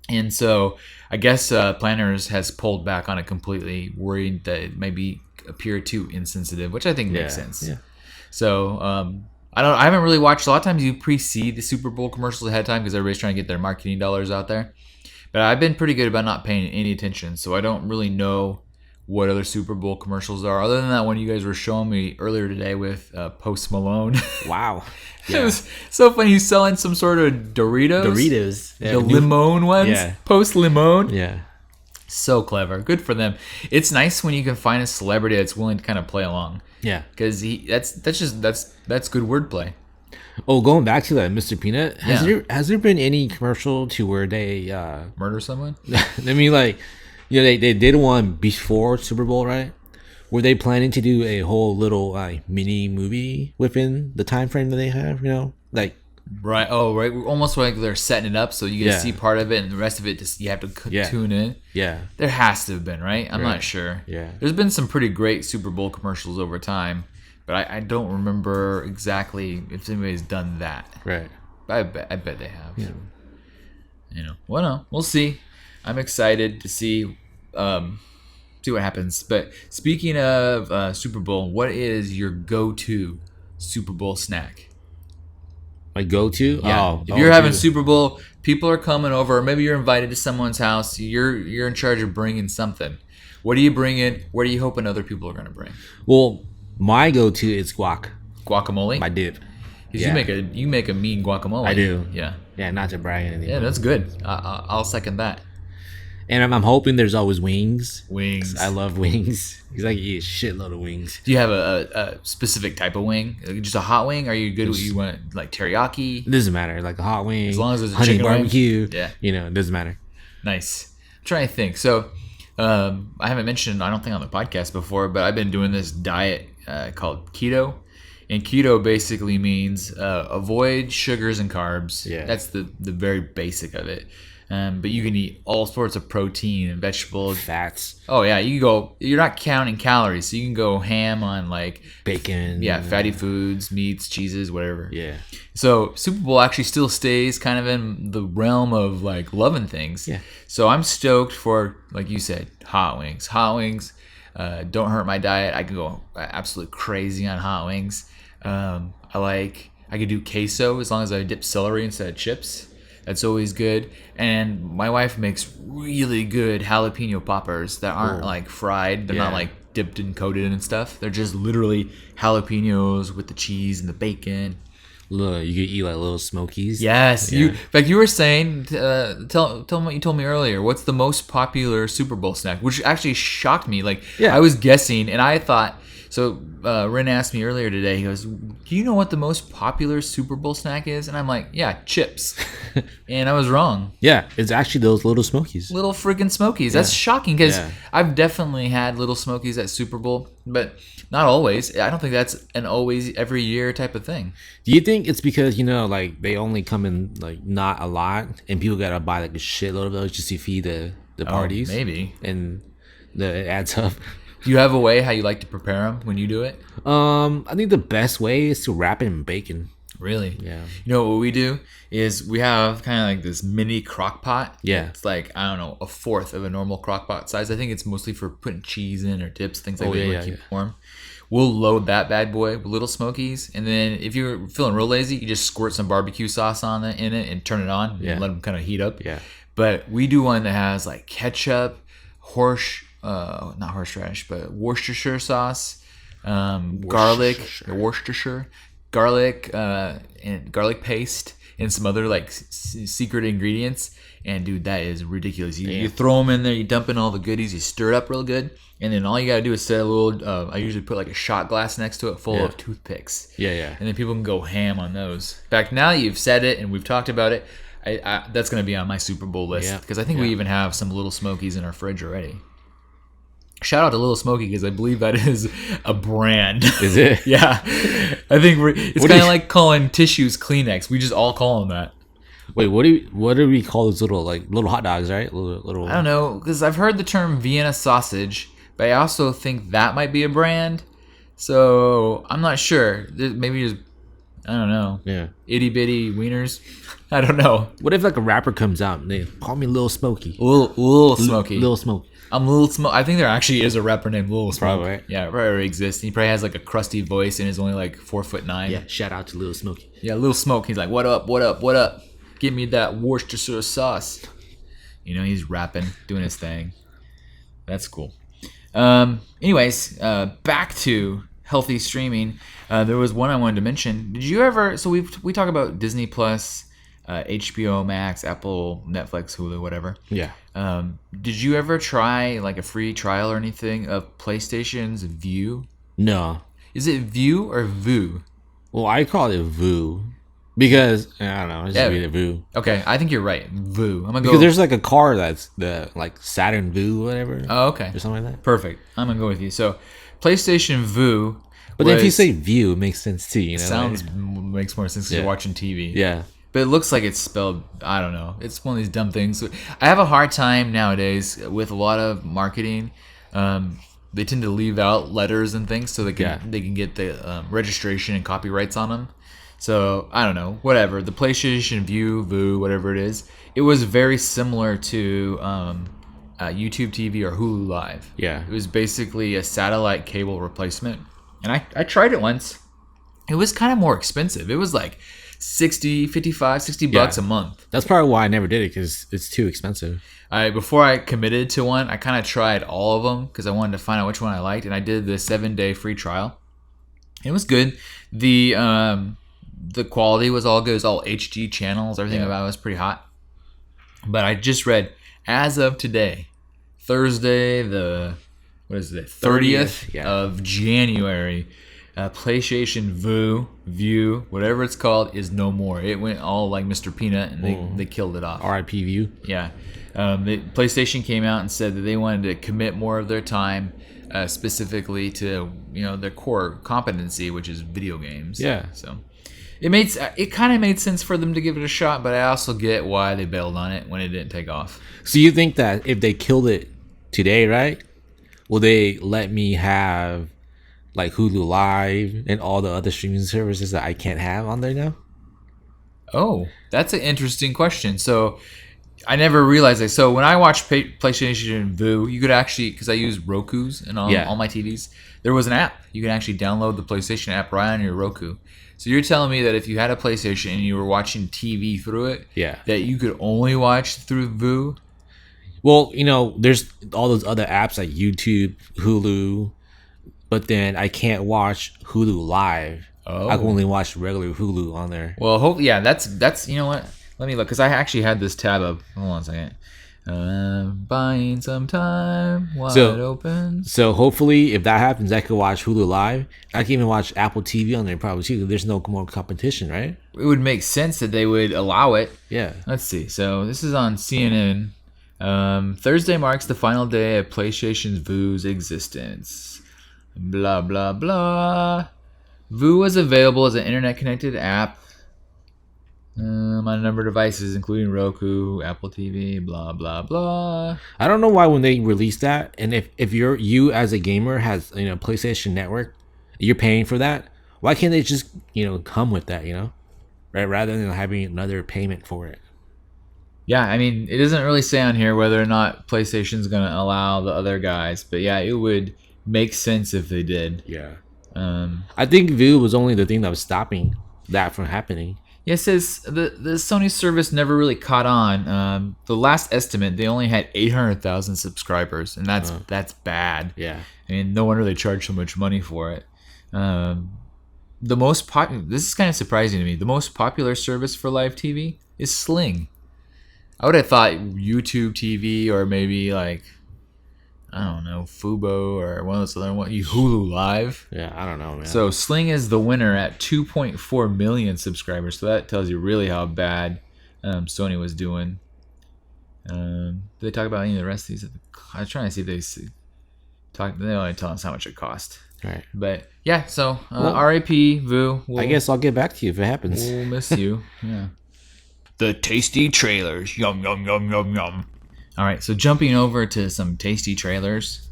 And so I guess Planners has pulled back on it completely, worried that it maybe appear too insensitive, which I think makes sense. Yeah. So I haven't really watched. A lot of times you pre-see the Super Bowl commercials ahead of time because everybody's trying to get their marketing dollars out there. But I've been pretty good about not paying any attention, so I don't really know what other Super Bowl commercials are. Other than that one you guys were showing me earlier today with Post Malone. Wow. It was so funny. He's selling some sort of Doritos. Yeah, the Limone ones. Yeah. Post Limone. Yeah. So clever. Good for them. It's nice when you can find a celebrity that's willing to kind of play along. Yeah. Because that's good wordplay. Oh, going back to that Mr. Peanut, has there been any commercial to where they murder someone? I mean, like, they did one before Super Bowl, right? Were they planning to do a whole little mini movie within the time frame that they have? Right. Oh, right. Almost like they're setting it up so you can see part of it, and the rest of it just you have to tune in. Yeah. There has to have been, right? I'm not sure. Yeah. There's been some pretty great Super Bowl commercials over time, but I don't remember exactly if anybody's done that. Right. I bet they have. Yeah. Well, no, we'll see. I'm excited to see what happens. But speaking of Super Bowl, what is your go-to Super Bowl snack? My go-to? Yeah. If you're having Super Bowl, people are coming over, or maybe you're invited to someone's house, you're in charge of bringing something. What are you bringing? What are you hoping other people are going to bring? Well, my go-to is guac. Guacamole? My dip. Because Yeah. you make a mean guacamole. I do. Yeah. Yeah, not to brag or anything. Yeah, that's good. I'll second that. And I'm hoping there's always wings. Wings. 'Cause I love wings. Because I can eat a shitload of wings. Do you have a specific type of wing? Just a hot wing? Are you good with you want like teriyaki? It doesn't matter. Like a hot wing. As long as it's a honey chicken wing? barbecue. Yeah. It doesn't matter. Nice. I'm trying to think. So, I haven't mentioned, I don't think on the podcast before, but I've been doing this diet called keto. And keto basically means avoid sugars and carbs. Yeah. That's the very basic of it. But you can eat all sorts of protein and vegetables. Fats. Oh yeah, you're not counting calories, so you can go ham on like Bacon. yeah, fatty foods, meats, cheeses, whatever. Yeah. So Super Bowl actually still stays kind of in the realm of like loving things. Yeah. So I'm stoked for, like you said, hot wings. Hot wings don't hurt my diet. I can go absolutely crazy on hot wings. I could do queso as long as I dip celery instead of chips. That's always good. And my wife makes really good jalapeno poppers that aren't like fried. They're not like dipped and coated and stuff. They're just literally jalapenos with the cheese and the bacon. Look, you could eat like little smokies. Yes. Yeah. In fact, you were saying, tell me what you told me earlier. What's the most popular Super Bowl snack? Which actually shocked me. Like, I was guessing, and I thought, so Ren asked me earlier today, he goes, do you know what the most popular Super Bowl snack is? And I'm like, yeah, chips. And I was wrong. Yeah, it's actually those little smokies. Little friggin' Smokies. That's shocking because Yeah. I've definitely had Little Smokies at Super Bowl, but not always. I don't think that's an always every year type of thing. Do you think it's because like they only come in like not a lot, and people gotta buy like a shitload of those just to feed the parties? Maybe. And it adds up. Do you have a way how you like to prepare them when you do it? I think the best way is to wrap it in bacon. Really? Yeah. You know what we do is we have kind of like this mini crock pot. Yeah. It's like, I don't know, a fourth of a normal crock pot size. I think it's mostly for putting cheese in or dips, things like that to keep it warm. We'll load that bad boy with Little Smokies. And then if you're feeling real lazy, you just squirt some barbecue sauce in it and turn it on and let them kind of heat up. Yeah. But we do one that has like ketchup, not horseradish, but Worcestershire sauce, garlic, Worcestershire, garlic, and garlic paste, and some other like secret ingredients. And dude, that is ridiculous. You throw them in there, you dump in all the goodies, you stir it up real good, and then all you gotta do is set a little. I usually put like a shot glass next to it full of toothpicks. Yeah. And then people can go ham on those. In fact, now you've said it and we've talked about it, that's gonna be on my Super Bowl list because I think we even have some Little Smokies in our fridge already. Shout out to Little Smoky because I believe that is a brand. Is it? Yeah. I think it's kind of like calling tissues Kleenex. We just all call them that. Wait, what do we call those little hot dogs, right? Little. I don't know because I've heard the term Vienna sausage, but I also think that might be a brand. So I'm not sure. Maybe just, I don't know. Yeah. Itty bitty wieners. I don't know. What if like a rapper comes out and they call me Little Smoky? Little Smoky. Little Smoky. I'm Little Smoke. I think there actually is a rapper named Little Smoke. Probably, right? Yeah, it probably exists. He probably has like a crusty voice and is only like 4'9". Yeah. Shout out to Little Smoky. Yeah, Little Smoke. He's like, what up, what up, what up? Give me that Worcestershire sauce. He's rapping, doing his thing. That's cool. Anyways, back to healthy streaming. There was one I wanted to mention. Did you ever? So we talk about Disney Plus, HBO Max, Apple, Netflix, Hulu, whatever. Yeah. Did you ever try like a free trial or anything of PlayStation's Vue? No. Is it Vue or Vue? Well, I call it Vue because I don't know. I just read it Vue. Okay, I think you're right. Vue. I'm gonna go Because there's like a car that's the like Saturn Vue, whatever. Oh, okay. Or something like that. Perfect. I'm gonna go with you. So, PlayStation Vue. But then if you say Vue, it makes sense too. Makes more sense because you're watching TV. Yeah. But it looks like it's spelled, I don't know. It's one of these dumb things. I have a hard time nowadays with a lot of marketing. They tend to leave out letters and things so they can get the registration and copyrights on them. So, I don't know. Whatever. The PlayStation Vue, whatever it is, it was very similar to YouTube TV or Hulu Live. Yeah. It was basically a satellite cable replacement. And I tried it once. It was kind of more expensive. It was like $60 a month. That's probably why I never did it because it's too expensive. Before I committed to one, I kind of tried all of them because I wanted to find out which one I liked, and I did the 7-day free trial. It was good. The the quality was all good. It was all HD channels. Everything about it was pretty hot. But I just read, as of today, Thursday, the 30th of January, PlayStation View, whatever it's called, is no more. It went all like Mr. Peanut, and they killed it off. R.I.P. View. Yeah. PlayStation came out and said that they wanted to commit more of their time specifically to their core competency, which is video games. Yeah. So it kind of made sense for them to give it a shot, but I also get why they bailed on it when it didn't take off. So you think that if they killed it today, right, will they let me have like Hulu Live and all the other streaming services that I can't have on there now? Oh, that's an interesting question. So I never realized that. So when I watched PlayStation Vue, you could actually, because I use Roku's and all my TVs, there was an app. You can actually download the PlayStation app right on your Roku. So you're telling me that if you had a PlayStation and you were watching TV through it, that you could only watch through Vue? Well, there's all those other apps like YouTube, Hulu, but then I can't watch Hulu Live. Oh. I can only watch regular Hulu on there. Well, that's you know what? Let me look, because I actually had this tab up. Hold on a second. Buying some time while it opens. So hopefully, if that happens, I could watch Hulu Live. I can even watch Apple TV on there probably too. There's no more competition, right? It would make sense that they would allow it. Yeah. Let's see. So this is on CNN. Thursday marks the final day of PlayStation's Vue's existence. Blah, blah, blah. Vue was available as an internet-connected app on a number of devices, including Roku, Apple TV, blah, blah, blah. I don't know why when they released that, and if you as a gamer has PlayStation Network, you're paying for that, why can't they just come with that, right, rather than having another payment for it? Yeah, I mean, it doesn't really say on here whether or not PlayStation's going to allow the other guys, but yeah, it would make sense if they did. Yeah. I think Vue was only the thing that was stopping that from happening. Yeah, it says the Sony service never really caught on. The last estimate, they only had 800,000 subscribers, and that's bad. Yeah. I mean, no wonder they charge so much money for it. The most this is kind of surprising to me. The most popular service for live TV is Sling. I would have thought YouTube TV or maybe like, I don't know, Fubo or one of those other ones. Hulu Live. Yeah, I don't know, man. So Sling is the winner at 2.4 million subscribers. So that tells you really how bad Sony was doing. Did they talk about any of the rest of these? I was trying to see if they talk. They only tell us how much it cost. Right. But yeah, so RIP Vue. I guess I'll get back to you if it happens. We'll miss you. Yeah. The tasty trailers. Yum, yum, yum, yum, yum. All right, so jumping over to some tasty trailers.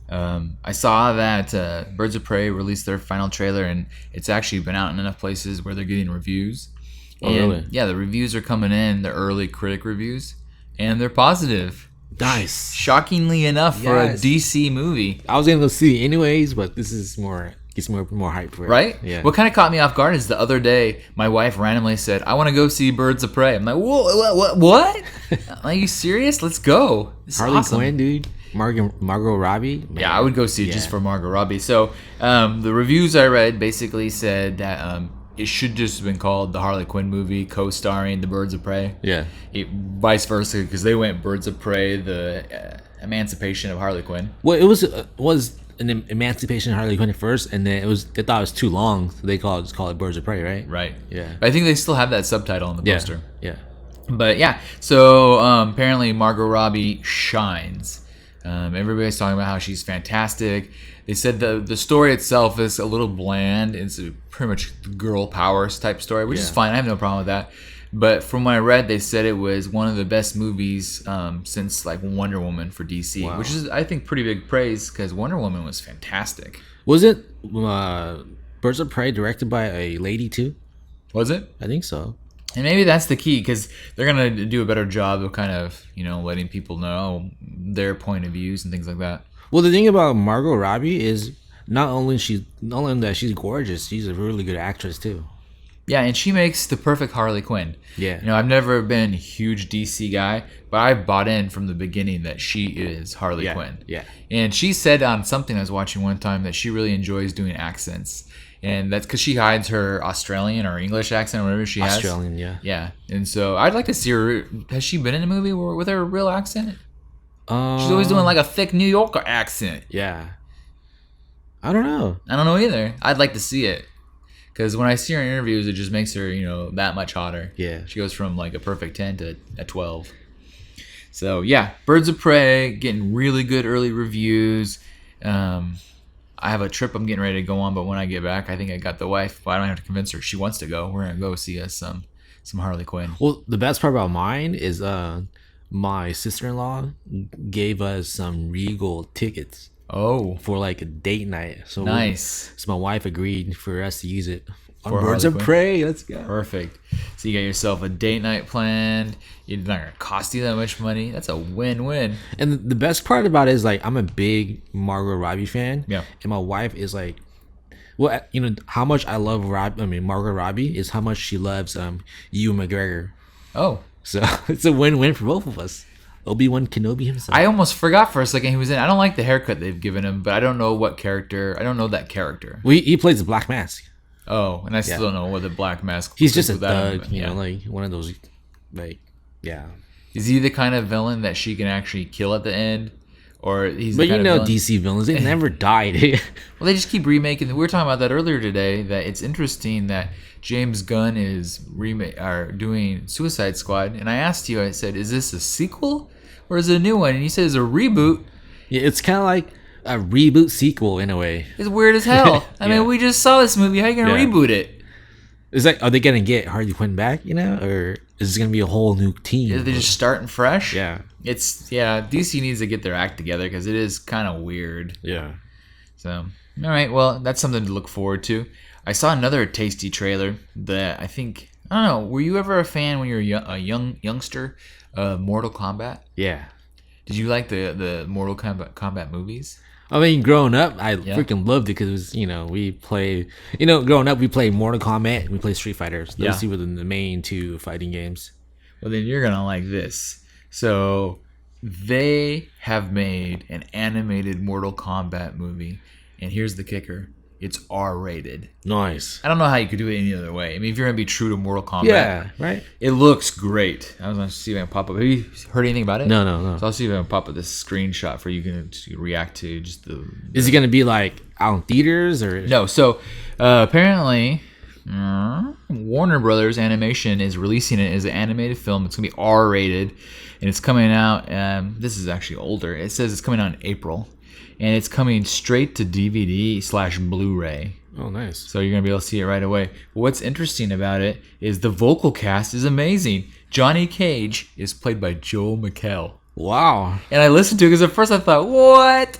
I saw that Birds of Prey released their final trailer, and it's actually been out in enough places where they're getting reviews. Oh, really? Yeah, the reviews are coming in, the early critic reviews, and they're positive. Nice. Shockingly enough for a DC movie. I was going to go see it anyways, but this is gets more hype for it. Right? Yeah. What kind of caught me off guard is the other day, my wife randomly said, I want to go see Birds of Prey. I'm like, whoa, what? Are you serious? Let's go. This is Harley awesome. Quinn, dude. Margot Robbie. Man. Yeah, I would go see it just for Margot Robbie. So the reviews I read basically said that it should just have been called the Harley Quinn movie, co-starring the Birds of Prey. Yeah. Vice versa, because they went Birds of Prey, the emancipation of Harley Quinn. Well, it was an emancipation of Harley Quinn at first, and then they thought it was too long, so they call it Birds of Prey, right? Right. Yeah. I think they still have that subtitle on the poster. Yeah. But yeah, so apparently Margot Robbie shines. Everybody's talking about how she's fantastic. They said the story itself is a little bland. It's pretty much girl powers type story, which is fine. I have no problem with that. But from what I read, they said it was one of the best movies since like Wonder Woman for DC, which is, I think, pretty big praise because Wonder Woman was fantastic. Was it Birds of Prey directed by a lady too? Was it? I think so. And maybe that's the key, because they're going to do a better job of kind of, letting people know their point of views and things like that. Well, the thing about Margot Robbie is not only that she's gorgeous, she's a really good actress too. Yeah, and she makes the perfect Harley Quinn. Yeah. I've never been a huge DC guy, but I've bought in from the beginning that she is Harley Quinn. Yeah. And she said on something I was watching one time that she really enjoys doing accents. and that's because she hides her Australian or English accent or whatever she has. Australian, yeah. Yeah, and so I'd like to see her. Has she been in a movie with her real accent? She's always doing like a thick New Yorker accent. Yeah. I don't know. I don't know either. I'd like to see it. Because when I see her in interviews, it just makes her, that much hotter. Yeah. She goes from like a perfect 10 to a 12. So, yeah. Birds of Prey, getting really good early reviews. I have a trip I'm getting ready to go on, but when I get back, I think I got the wife. But I don't have to convince her. She wants to go. We're going to go see us some Harley Quinn. Well, the best part about mine is my sister-in-law gave us some Regal tickets. Oh. For like a date night. So nice. So my wife agreed for us to use it. On For Birds Harley of Quinn? Prey. Let's go. Perfect. So you got yourself a date night planned. It's not going to cost you that much money. That's a win-win. And the best part about it is like I'm a big Margot Robbie fan. Yeah. And my wife is like, well, how much I love Margot Robbie is how much she loves Ewan McGregor. Oh. So it's a win-win for both of us. Obi-Wan Kenobi himself. I almost forgot for a second he was in. I don't like the haircut they've given him, but I don't know what character. I don't know that character. Well, he plays the Black Mask. Oh, and I still don't know what the Black Mask. He's just a without thug, him. like one of those, like, yeah. Is he the kind of villain that she can actually kill at the end, or he's? But the kind of villain? DC villains, they never died. Well, they just keep remaking. We were talking about that earlier today. That it's interesting that James Gunn is doing Suicide Squad, and I asked you. I said, "Is this a sequel or is it a new one?" And you said it's a reboot. Yeah, it's kind of like a reboot sequel in a way. It's weird as hell. I mean, we just saw this movie. How are you gonna reboot it? It's like, are they gonna get Harley Quinn back? Or is this gonna be a whole new team? Are they just starting fresh? Yeah. DC needs to get their act together because it is kind of weird. Yeah. So, all right, well, that's something to look forward to. I saw another tasty trailer that I don't know. Were you ever a fan when you were a youngster of Mortal Kombat? Yeah. Did you like the Mortal Kombat movies? I mean, growing up, I freaking loved it because it was, we play, growing up, we played Mortal Kombat and we played Street Fighter. So those two were the main two fighting games. Well, then you're going to like this. So they have made an animated Mortal Kombat movie. And here's the kicker. It's R-rated. Nice. I don't know how you could do it any other way. I mean, if you're going to be true to Mortal Kombat. Right? It looks great. I was going to see if I can pop up. Have you heard anything about it? No. So I'll see if I can pop up this screenshot for you to react to just the... Is it going to be like out in theaters or... No. So apparently Warner Brothers Animation is releasing it as an animated film. It's going to be R-rated. And it's coming out... this is actually older. It says it's coming out in April. And it's coming straight to DVD/Blu-ray. Oh, nice. So you're going to be able to see it right away. But what's interesting about it is the vocal cast is amazing. Johnny Cage is played by Joel McHale. Wow. And I listened to it because at first I thought, what?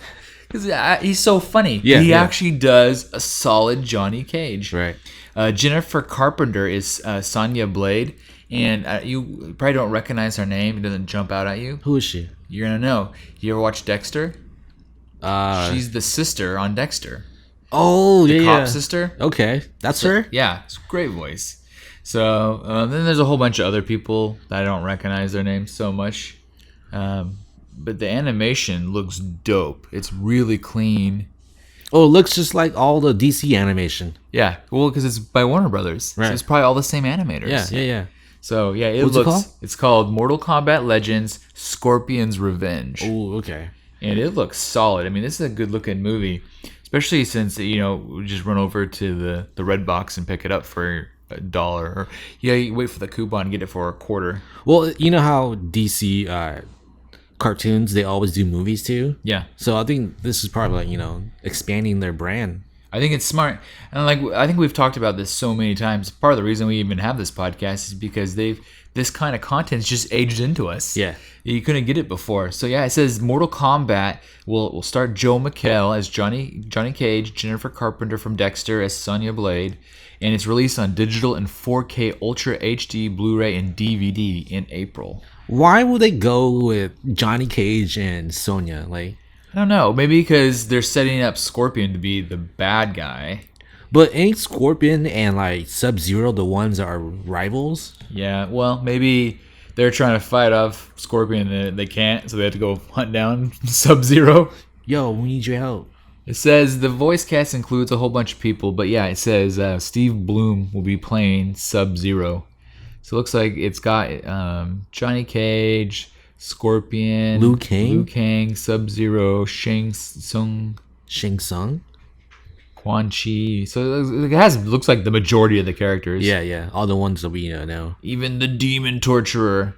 Because he's so funny. Yeah, he actually does a solid Johnny Cage. Right. Jennifer Carpenter is Sonya Blade. And you probably don't recognize her name. It doesn't jump out at you. Who is she? You're going to know. You ever watch Dexter? She's the sister on Dexter. Oh, the cop sister. Okay, that's her. Yeah, it's a great voice. So then there's a whole bunch of other people that I don't recognize their names so much. But the animation looks dope. It's really clean. Oh, it looks just like all the DC animation. Yeah, well, because it's by Warner Brothers. Right. So it's probably all the same animators. Yeah. So yeah, What's it called? It's called Mortal Kombat Legends: Scorpion's Revenge. Oh, okay. And it looks solid. I mean, this is a good looking movie, especially since we just run over to the Red Box and pick it up for $1, or you wait for the coupon and get it for $0.25. Well, you know how DC cartoons, they always do movies too. Yeah. So I think this is probably like expanding their brand. I think it's smart, and I think we've talked about this so many times. Part of the reason we even have this podcast is because this kind of content's just aged into us. Yeah. You couldn't get it before. So yeah, it says Mortal Kombat will start Joe McHale as Johnny Cage, Jennifer Carpenter from Dexter as Sonya Blade, and it's released on digital and 4K Ultra HD Blu-ray and DVD in April. Why would they go with Johnny Cage and Sonya? I don't know. Maybe because they're setting up Scorpion to be the bad guy. But ain't Scorpion and Sub-Zero the ones that are rivals? Yeah, well, maybe they're trying to fight off Scorpion and they can't, so they have to go hunt down Sub-Zero. Yo, we need your help. It says the voice cast includes a whole bunch of people, but yeah, it says Steve Bloom will be playing Sub-Zero. So it looks like it's got Johnny Cage, Scorpion, Liu Kang, Sub-Zero, Shang Tsung, Quan Chi. So it looks like the majority of the characters. Yeah. All the ones that we know. Even the Demon Torturer.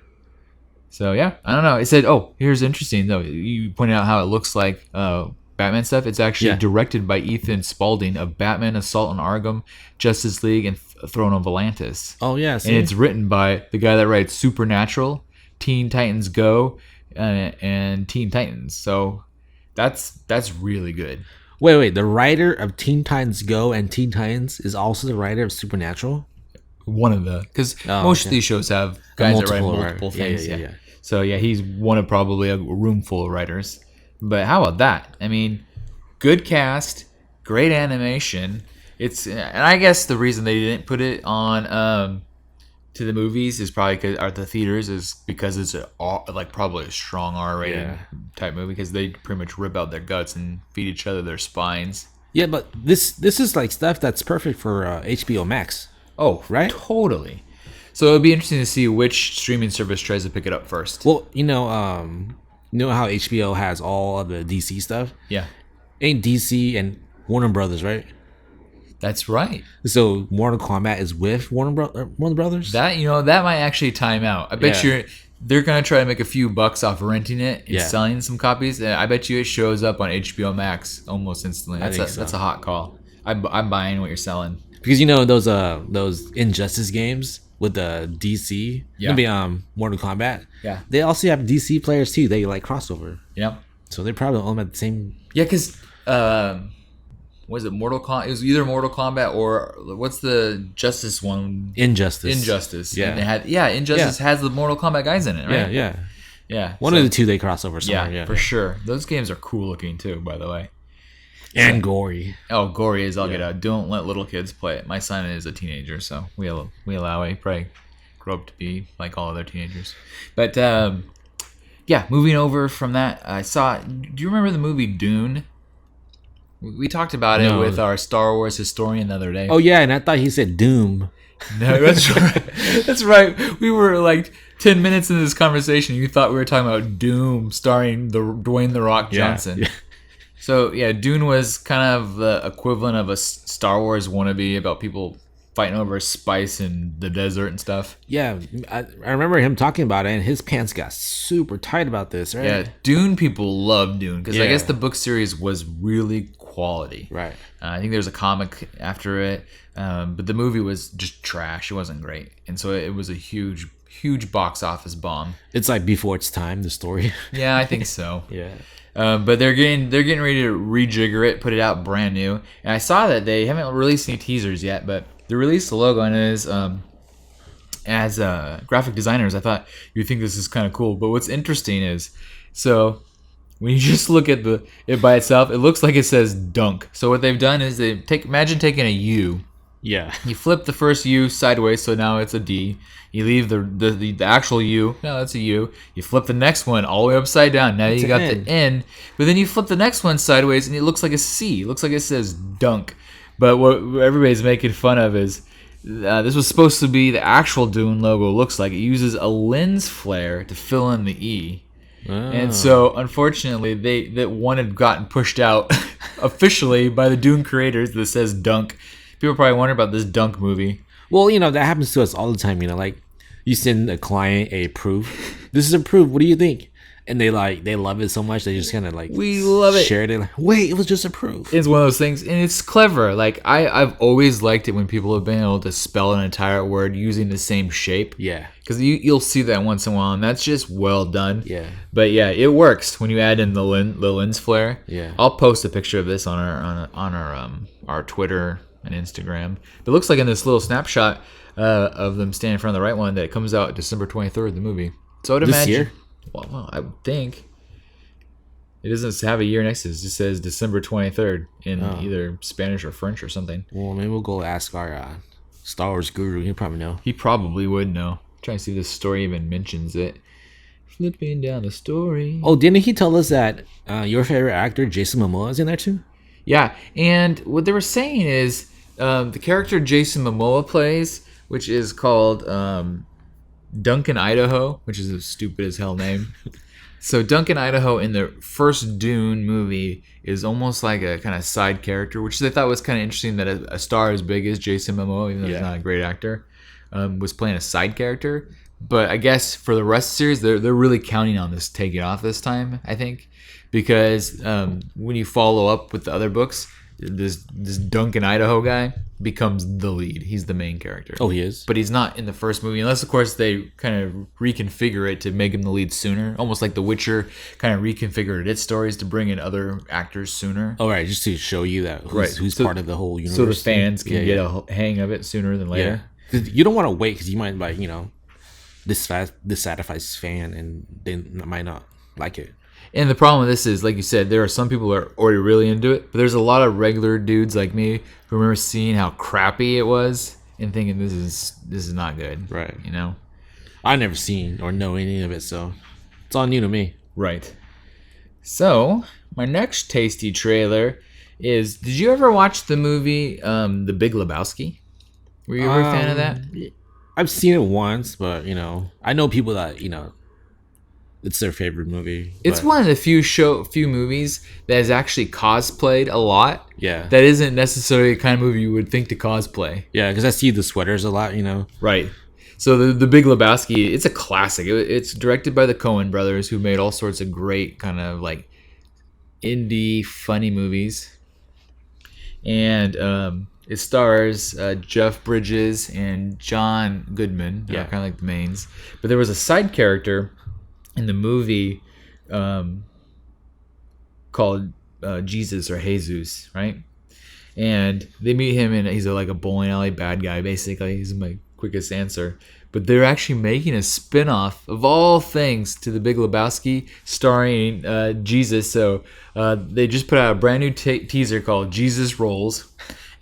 So yeah, I don't know. It said, oh, here's interesting though. You pointed out how it looks like Batman stuff. It's actually directed by Ethan Spalding of Batman, Assault on Arkham, Justice League, and Throne of Atlantis. Oh yeah, and it's written by the guy that writes Supernatural, Teen Titans Go, and Teen Titans. So that's really good. Wait. The writer of Teen Titans Go and Teen Titans is also the writer of Supernatural? One of the, because most of these shows have guys that write multiple things. Yeah. So yeah, he's one of probably a room full of writers. But how about that? I mean, good cast, great animation. And I guess the reason they didn't put it on to the movies is probably because it's probably a strong R-rated type movie, because they pretty much rip out their guts and feed each other their spines. Yeah, but this is like stuff that's perfect for HBO Max. Oh, right? Totally. So it'll be interesting to see which streaming service tries to pick it up first. Well, you know how HBO has all of the DC stuff? Yeah. Ain't DC and Warner Brothers, right? That's right. So Mortal Kombat is with Warner Brothers? That might actually time out. I bet they're going to try to make a few bucks off renting it and selling some copies. I bet you it shows up on HBO Max almost instantly. That's a hot call. I'm buying what you're selling. Because those Injustice games with the DC, maybe Mortal Kombat. Yeah. They also have DC players too. They like crossover. Yeah. So they probably own them at the same. Yeah, because was it Mortal Kombat? It was either Mortal Kombat or what's the Justice one? Injustice. Yeah. And Injustice has the Mortal Kombat guys in it, right? Yeah. One of the two they cross over somewhere. Yeah, for sure. Those games are cool looking too, by the way. And gory. Oh, gory as all get out. Don't let little kids play it. My son is a teenager, so we allow it. Probably grow up to be like all other teenagers. But moving over from that, I saw. Do you remember the movie Dune? We talked about it with our Star Wars historian the other day. Oh yeah, and I thought he said Doom. No, that's right. That's right. We were like 10 minutes into this conversation. You thought we were talking about Doom, starring Dwayne the Rock Johnson. Yeah. So yeah, Dune was kind of the equivalent of a Star Wars wannabe about people fighting over spice in the desert and stuff. Yeah, I remember him talking about it, and his pants got super tight about this, right? Yeah, Dune people love Dune because I guess the book series was really quality. Right. I think there's a comic after it, but the movie was just trash. It wasn't great, and so it was a huge box office bomb. It's like before its time, the story. Yeah, I think so. Yeah. But they're getting ready to rejigger it, put it out brand new. And I saw that they haven't released any teasers yet, but they released the logo, and it is as graphic designers, I thought you'd think this is kind of cool. But what's interesting is, so when you just look at it by itself, it looks like it says dunk. So what they've done is imagine taking a U. Yeah. You flip the first U sideways, so now it's a D. You leave the actual U. No, that's a U. You flip the next one all the way upside down. Now you got the N. But then you flip the next one sideways, and it looks like a C. It looks like it says dunk. But what everybody's making fun of is this was supposed to be the actual Dune logo. Looks like it uses a lens flare to fill in the E. Oh. And so, unfortunately, that one had gotten pushed out officially by the Dune creators that says dunk. People probably wonder about this dunk movie. Well, that happens to us all the time. Like you send a client a proof. This is a proof. What do you think? And they love it so much they just kind of we love it. Share it. Like, wait, it was just a proof. It's one of those things, and it's clever. Like I've always liked it when people have been able to spell an entire word using the same shape. Yeah. Because you'll see that once in a while, and that's just well done. Yeah. But yeah, it works when you add in the lens flare. Yeah. I'll post a picture of this on our Twitter and Instagram. But it looks like in this little snapshot of them standing in front of the right one that it comes out December 23rd, the movie. So I'd imagine. Year? Well, I would think. It doesn't have a year next to it. It just says December 23rd in either Spanish or French or something. Well, maybe we'll go ask our Star Wars guru. He'll probably know. He probably would know. I'm trying to see if this story even mentions it. Flipping down the story. Oh, didn't he tell us that your favorite actor, Jason Momoa, is in there too? Yeah, and what they were saying is the character Jason Momoa plays, which is called Duncan Idaho, which is a stupid as hell name. So Duncan Idaho in the first Dune movie is almost like a kind of side character, which they thought was kind of interesting that a star as big as Jason Momoa, even though he's not a great actor, was playing a side character. But I guess for the rest of the series, they're really counting on this taking off this time, I think, because when you follow up with the other books, this Duncan Idaho guy becomes the lead. He's the main character. Oh, he is? But he's not in the first movie, unless, of course, they kind of reconfigure it to make him the lead sooner. Almost like The Witcher kind of reconfigured its stories to bring in other actors sooner. Oh, right, just to show you that who's part of the whole universe. So the fans can get a hang of it sooner than later. Yeah. 'Cause you don't want to wait because you might, like, dissatisfy this fan and they might not like it. And the problem with this is, like you said, there are some people who are already really into it, but there's a lot of regular dudes like me who remember seeing how crappy it was and thinking this is not good. Right. You know? I've never seen or know any of it, so it's all new to me. Right. So, my next tasty trailer is, did you ever watch the movie The Big Lebowski? Were you ever a fan of that? I've seen it once, but, I know people that, it's their favorite movie. It's one of the few movies that is actually cosplayed a lot. Yeah. That isn't necessarily the kind of movie you would think to cosplay. Yeah, because I see the sweaters a lot, Right. So the Big Lebowski, it's a classic. It's directed by the Coen brothers, who made all sorts of great kind of like indie funny movies. And it stars Jeff Bridges and John Goodman. Yeah, kind of like the mains. But there was a side character in the movie called Jesus or Jesus, right? And they meet him, and he's like a bowling alley bad guy, basically. He's my quickest answer. But they're actually making a spin-off of all things to The Big Lebowski starring Jesus. So they just put out a brand new teaser called Jesus Rolls.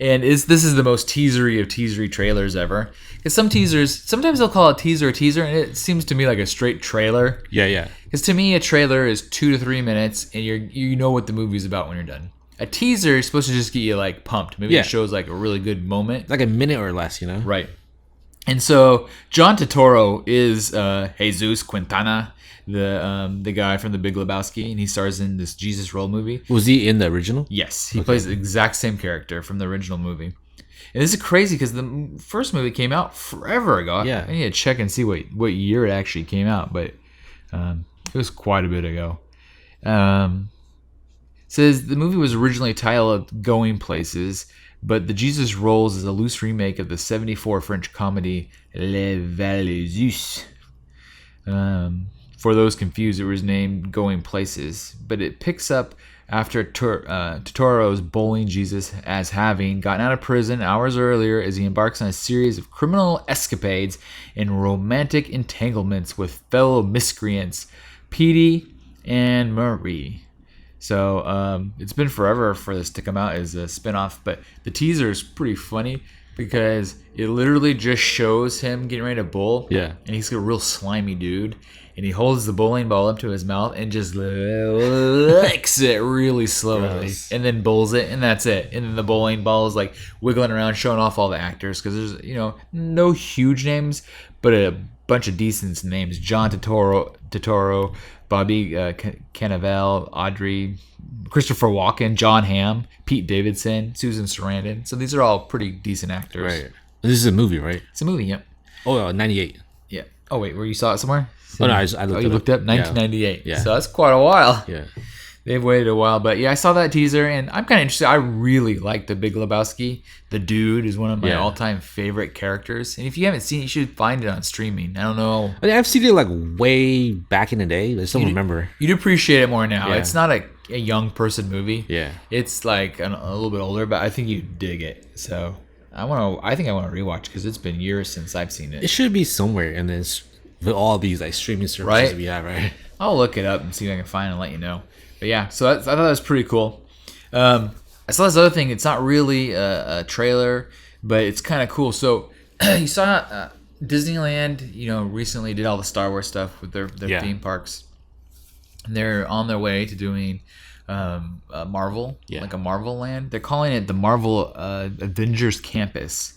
And this is the most teasery of teasery trailers ever. Because some teasers, sometimes they'll call a teaser, and it seems to me like a straight trailer. Yeah. Because to me, a trailer is 2 to 3 minutes, and you know what the movie's about when you're done. A teaser is supposed to just get you like pumped. Maybe it shows like a really good moment. Like a minute or less, Right. And so John Turturro is Jesus Quintana, the guy from The Big Lebowski, and he stars in this Jesus Roll movie. Was he in the original? Yes, he plays the exact same character from the original movie. And this is crazy because the first movie came out forever ago. Yeah. I need to check and see what year it actually came out, but it was quite a bit ago. It says the movie was originally titled Going Places, but The Jesus Rolls is a loose remake of the 1974 French comedy Les Valaises. For those confused, it was named Going Places, but it picks up after Turturro's bowling Jesus as having gotten out of prison hours earlier as he embarks on a series of criminal escapades and romantic entanglements with fellow miscreants, Petey and Marie. So it's been forever for this to come out as a spinoff, but the teaser is pretty funny because it literally just shows him getting ready to bowl. Yeah. And he's a real slimy dude. And he holds the bowling ball up to his mouth and just licks it really slowly. Gross. And then bowls it, and that's it. And then the bowling ball is like wiggling around, showing off all the actors. Because there's, no huge names, but a bunch of decent names. John Turturro, Bobby Cannavale, Audrey, Christopher Walken, John Hamm, Pete Davidson, Susan Sarandon. So these are all pretty decent actors. Right. This is a movie, right? It's a movie, yep. Oh, 98. Yeah. Oh, wait, where you saw it somewhere? Oh, no, I looked it up. You looked up 1998. Yeah. So that's quite a while. Yeah. They've waited a while, but yeah, I saw that teaser, and I'm kind of interested. I really like The Big Lebowski. The dude is one of my all-time favorite characters, and if you haven't seen it, you should find it on streaming. I don't know. I've seen it like way back in the day. I still remember. You'd appreciate it more now. Yeah. It's not a young person movie. Yeah. It's like a little bit older, but I think you dig it. So I think I want to rewatch because it's been years since I've seen it. It should be somewhere in this with all these like streaming services we have, right? I'll look it up and see if I can find it and let you know. But yeah, so I thought that was pretty cool. I saw this other thing. It's not really a trailer, but it's kind of cool. So you saw Disneyland, recently did all the Star Wars stuff with their theme parks. And they're on their way to doing Marvel, Yeah. like a Marvel land. They're calling it the Marvel Avengers Campus.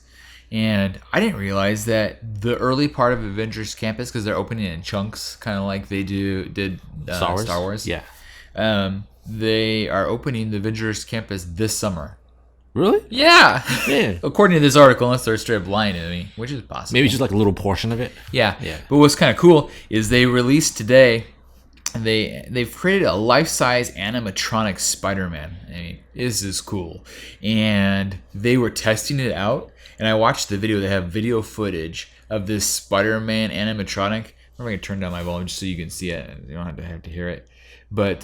And I didn't realize that the early part of Avengers Campus, because they're opening it in chunks, kind of like they did Star Wars. Yeah. They are opening the Avengers Campus this summer. Really? Yeah. Yeah. According to this article, unless they're straight up lying to me, which is possible. Maybe just like a little portion of it. Yeah. Yeah. But what's kind of cool is they released today. They've created a life-size animatronic Spider-Man. I mean, this is cool. And they were testing it out. And I watched the video. They have video footage of this Spider-Man animatronic. I'm going to turn down my volume just so you can see it. You don't have to hear it. But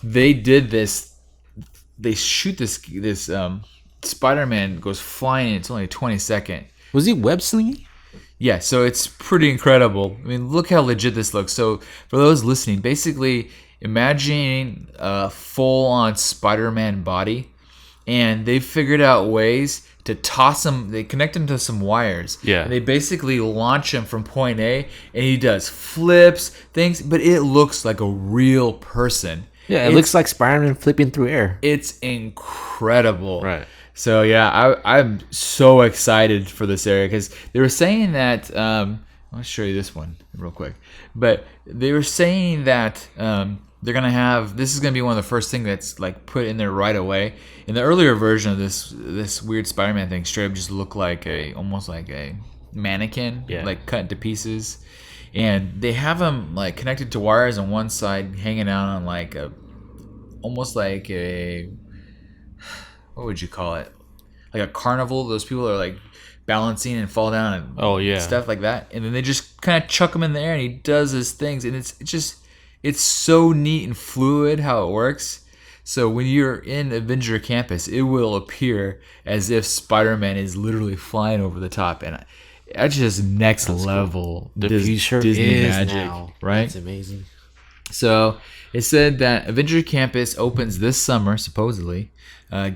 they did this. They shoot this Spider-Man goes flying. It's only a 20-second. Was he web slinging? Yeah, so it's pretty incredible. I mean, look how legit this looks. So for those listening, basically imagine a full-on Spider-Man body, and they figured out ways to toss him. They connect him to some wires. Yeah. And they basically launch him from point A, and he does flips, things, but it looks like a real person. Yeah, it looks like Spider-Man flipping through air. It's incredible. Right. So yeah, I'm so excited for this area because they were saying that. I'll show you this one real quick. But they were saying that they're gonna have this is gonna be one of the first things that's like put in there right away. In the earlier version of this weird Spider-Man thing, straight up just looked like almost like a mannequin, like cut into pieces. And they have them like connected to wires on one side, hanging out on like almost like a. What would you call it? Like a carnival. Those people are like balancing and fall down and stuff like that. And then they just kind of chuck him in the air and he does his things. And it's so neat and fluid how it works. So when you're in Avenger Campus, it will appear as if Spider-Man is literally flying over the top. And that's just next level. Cool. The future Disney is magic, now. Right? That's amazing. So it said that Avenger Campus opens this summer, supposedly.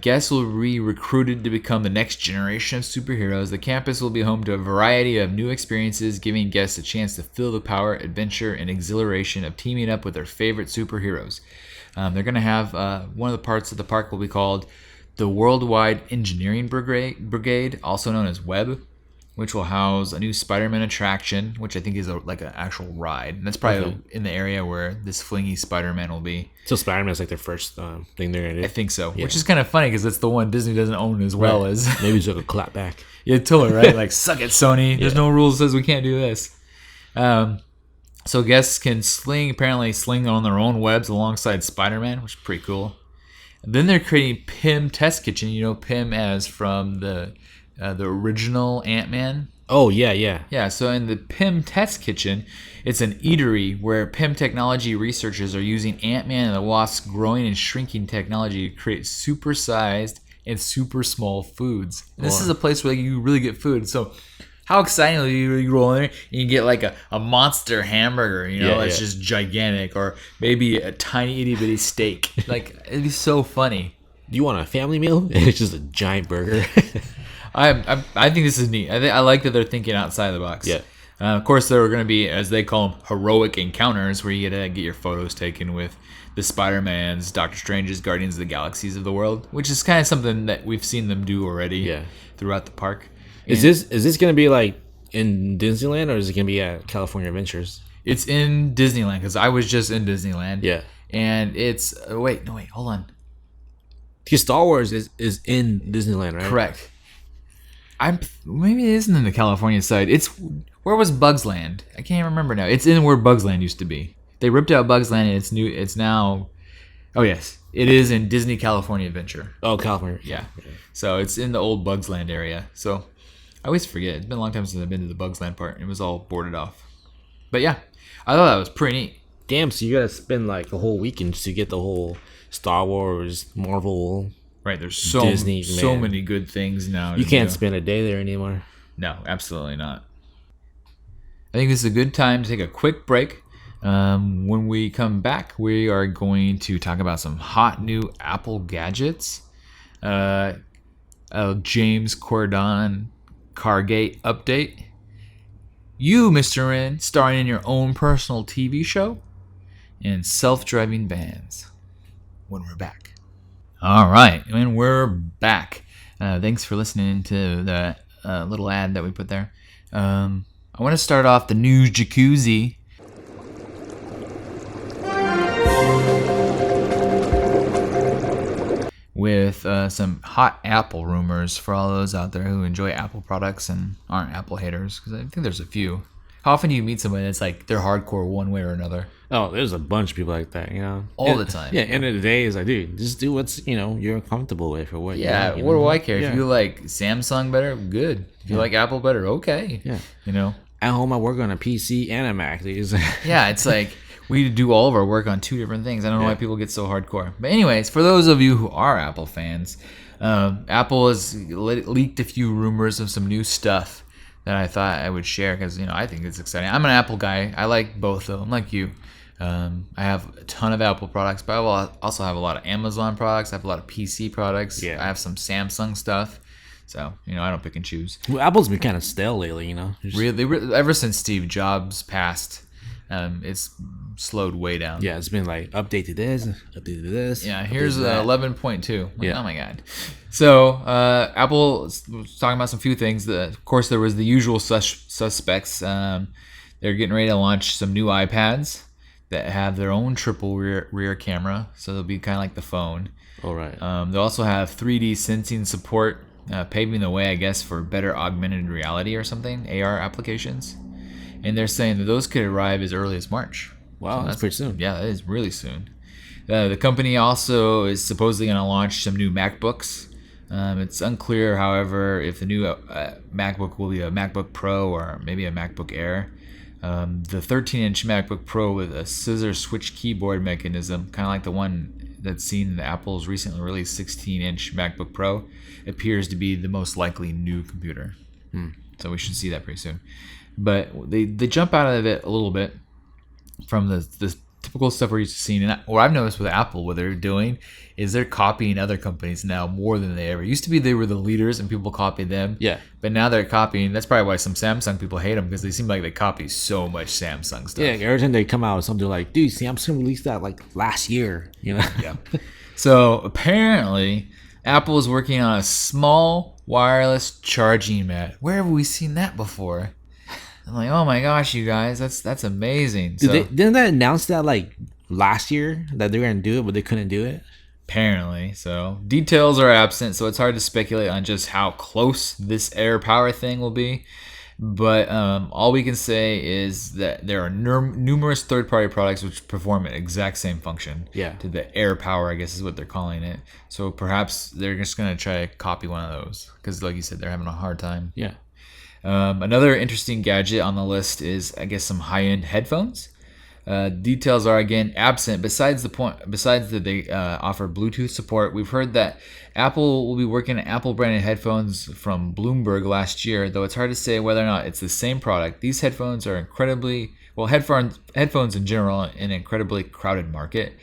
Guests will be recruited to become the next generation of superheroes. The campus will be home to a variety of new experiences, giving guests a chance to feel the power, adventure, and exhilaration of teaming up with their favorite superheroes. They're going to have one of the parts of the park will be called the Worldwide Engineering Brigade, also known as WEB, which will house a new Spider-Man attraction, which I think is like an actual ride. And that's probably in the area where this flingy Spider-Man will be. So Spider-Man's like their first thing they're going to do? I think so, which is kind of funny because it's the one Disney doesn't own as well as... Maybe it's like a clap back. Yeah, totally, right? Like, suck it, Sony. There's no rules that says we can't do this. So guests can apparently sling on their own webs alongside Spider-Man, which is pretty cool. And then they're creating Pym Test Kitchen. You know Pym as from the original Ant-Man. Oh, yeah. Yeah, so in the Pym Test Kitchen, it's an eatery where Pym technology researchers are using Ant-Man and the Wasp's growing and shrinking technology to create super-sized and super small foods. And this is a place where you really get food. So how exciting will you roll in there and you get like a monster hamburger, it's just gigantic, or maybe a tiny itty-bitty steak. Like, it'd be so funny. Do you want a family meal? It's just a giant burger. I think this is neat. I like that they're thinking outside the box. Yeah. Of course, there are going to be, as they call them, heroic encounters where you get to get your photos taken with the Spider-Mans, Doctor Strange's, Guardians of the Galaxies of the world, which is kind of something that we've seen them do already throughout the park. Is this going to be like in Disneyland, or is it going to be at California Adventures? It's in Disneyland because I was just in Disneyland. Yeah. And it's wait, hold on. Because Star Wars is in Disneyland, right? Correct. Maybe it isn't in the California side. Where was Bugs Land? I can't remember now. It's in where Bugs Land used to be. They ripped out Bugs Land and it's now. Oh yes, it is in Disney California Adventure. Oh, California. Yeah. So it's in the old Bugs Land area. So I always forget. It's been a long time since I've been to the Bugs Land part. It was all boarded off. But yeah, I thought that was pretty neat. Damn, so you gotta spend like a whole weekend to get the whole Star Wars, Marvel. Right, there's so many good things now. You can't spend a day there anymore. No, absolutely not. I think this is a good time to take a quick break. When we come back, we are going to talk about some hot new Apple gadgets. James Corden Cargate update. You, Mr. Ren, starring in your own personal TV show. And self-driving vans. when we're back. All right, and we're back. Thanks for listening to the little ad that we put there. I want to start off the news jacuzzi with some hot Apple rumors for all those out there who enjoy Apple products and aren't Apple haters, because I think there's a few. How often do you meet somebody that's like they're hardcore one way or another? Oh, there's a bunch of people like that, you know? All the time. Yeah, end of the day is like, dude, just do what's, you're comfortable with or what Yeah, you what know? do I care? Yeah. If you like Samsung better, good. If you like Apple better, okay. Yeah. At home, I work on a PC and a Mac. Yeah, it's like we do all of our work on two different things. I don't know why people get so hardcore. But anyways, for those of you who are Apple fans, Apple has leaked a few rumors of some new stuff that I thought I would share because, I think it's exciting. I'm an Apple guy. I like both of them, like you. I have a ton of Apple products, but I also have a lot of Amazon products. I have a lot of PC products. Yeah. I have some Samsung stuff. So, I don't pick and choose. Well, Apple's been kind of stale lately, Really, ever since Steve Jobs passed, it's slowed way down. Yeah, it's been like update to this, update to this. Yeah, here's 11.2. Yeah. Oh my God. So Apple was talking about some few things. Of course, there was the usual suspects. They're getting ready to launch some new iPads that have their own triple rear camera, so they'll be kind of like the phone. All right. They'll also have 3D sensing support, paving the way, I guess, for better augmented reality or something, AR applications. And they're saying that those could arrive as early as March. Wow, that's pretty soon. Yeah, that is really soon. The company also is supposedly going to launch some new MacBooks. It's unclear, however, if the new MacBook will be a MacBook Pro or maybe a MacBook Air. The 13-inch MacBook Pro with a scissor switch keyboard mechanism, kind of like the one that's seen in Apple's recently released 16-inch MacBook Pro, appears to be the most likely new computer. So we should see that pretty soon. But they jump out of it a little bit from the typical stuff we're used to seeing. And what I've noticed with Apple, what they're doing is they're copying other companies now more than they ever used to be. They were the leaders and people copied them. Yeah. But now they're copying. That's probably why some Samsung people hate them, because they seem like they copy so much Samsung stuff. Yeah, every time they come out with something like, dude, Samsung released that like last year, Yeah. So apparently, Apple is working on a small wireless charging mat. Where have we seen that before? I'm like, oh my gosh, you guys, that's amazing. Didn't they announce that like last year that they were gonna do it, but they couldn't do it? Apparently. So details are absent, so it's hard to speculate on just how close this air power thing will be. But all we can say is that there are numerous third-party products which perform an exact same function. Yeah. To the air power, I guess is what they're calling it. So perhaps they're just going to try to copy one of those because, like you said, they're having a hard time. Yeah. Another interesting gadget on the list is, I guess, some high-end headphones. Details are again absent. Besides that they offer Bluetooth support, we've heard that Apple will be working on Apple-branded headphones from Bloomberg last year, though it's hard to say whether or not it's the same product. These headphones are headphones in general, an incredibly crowded market,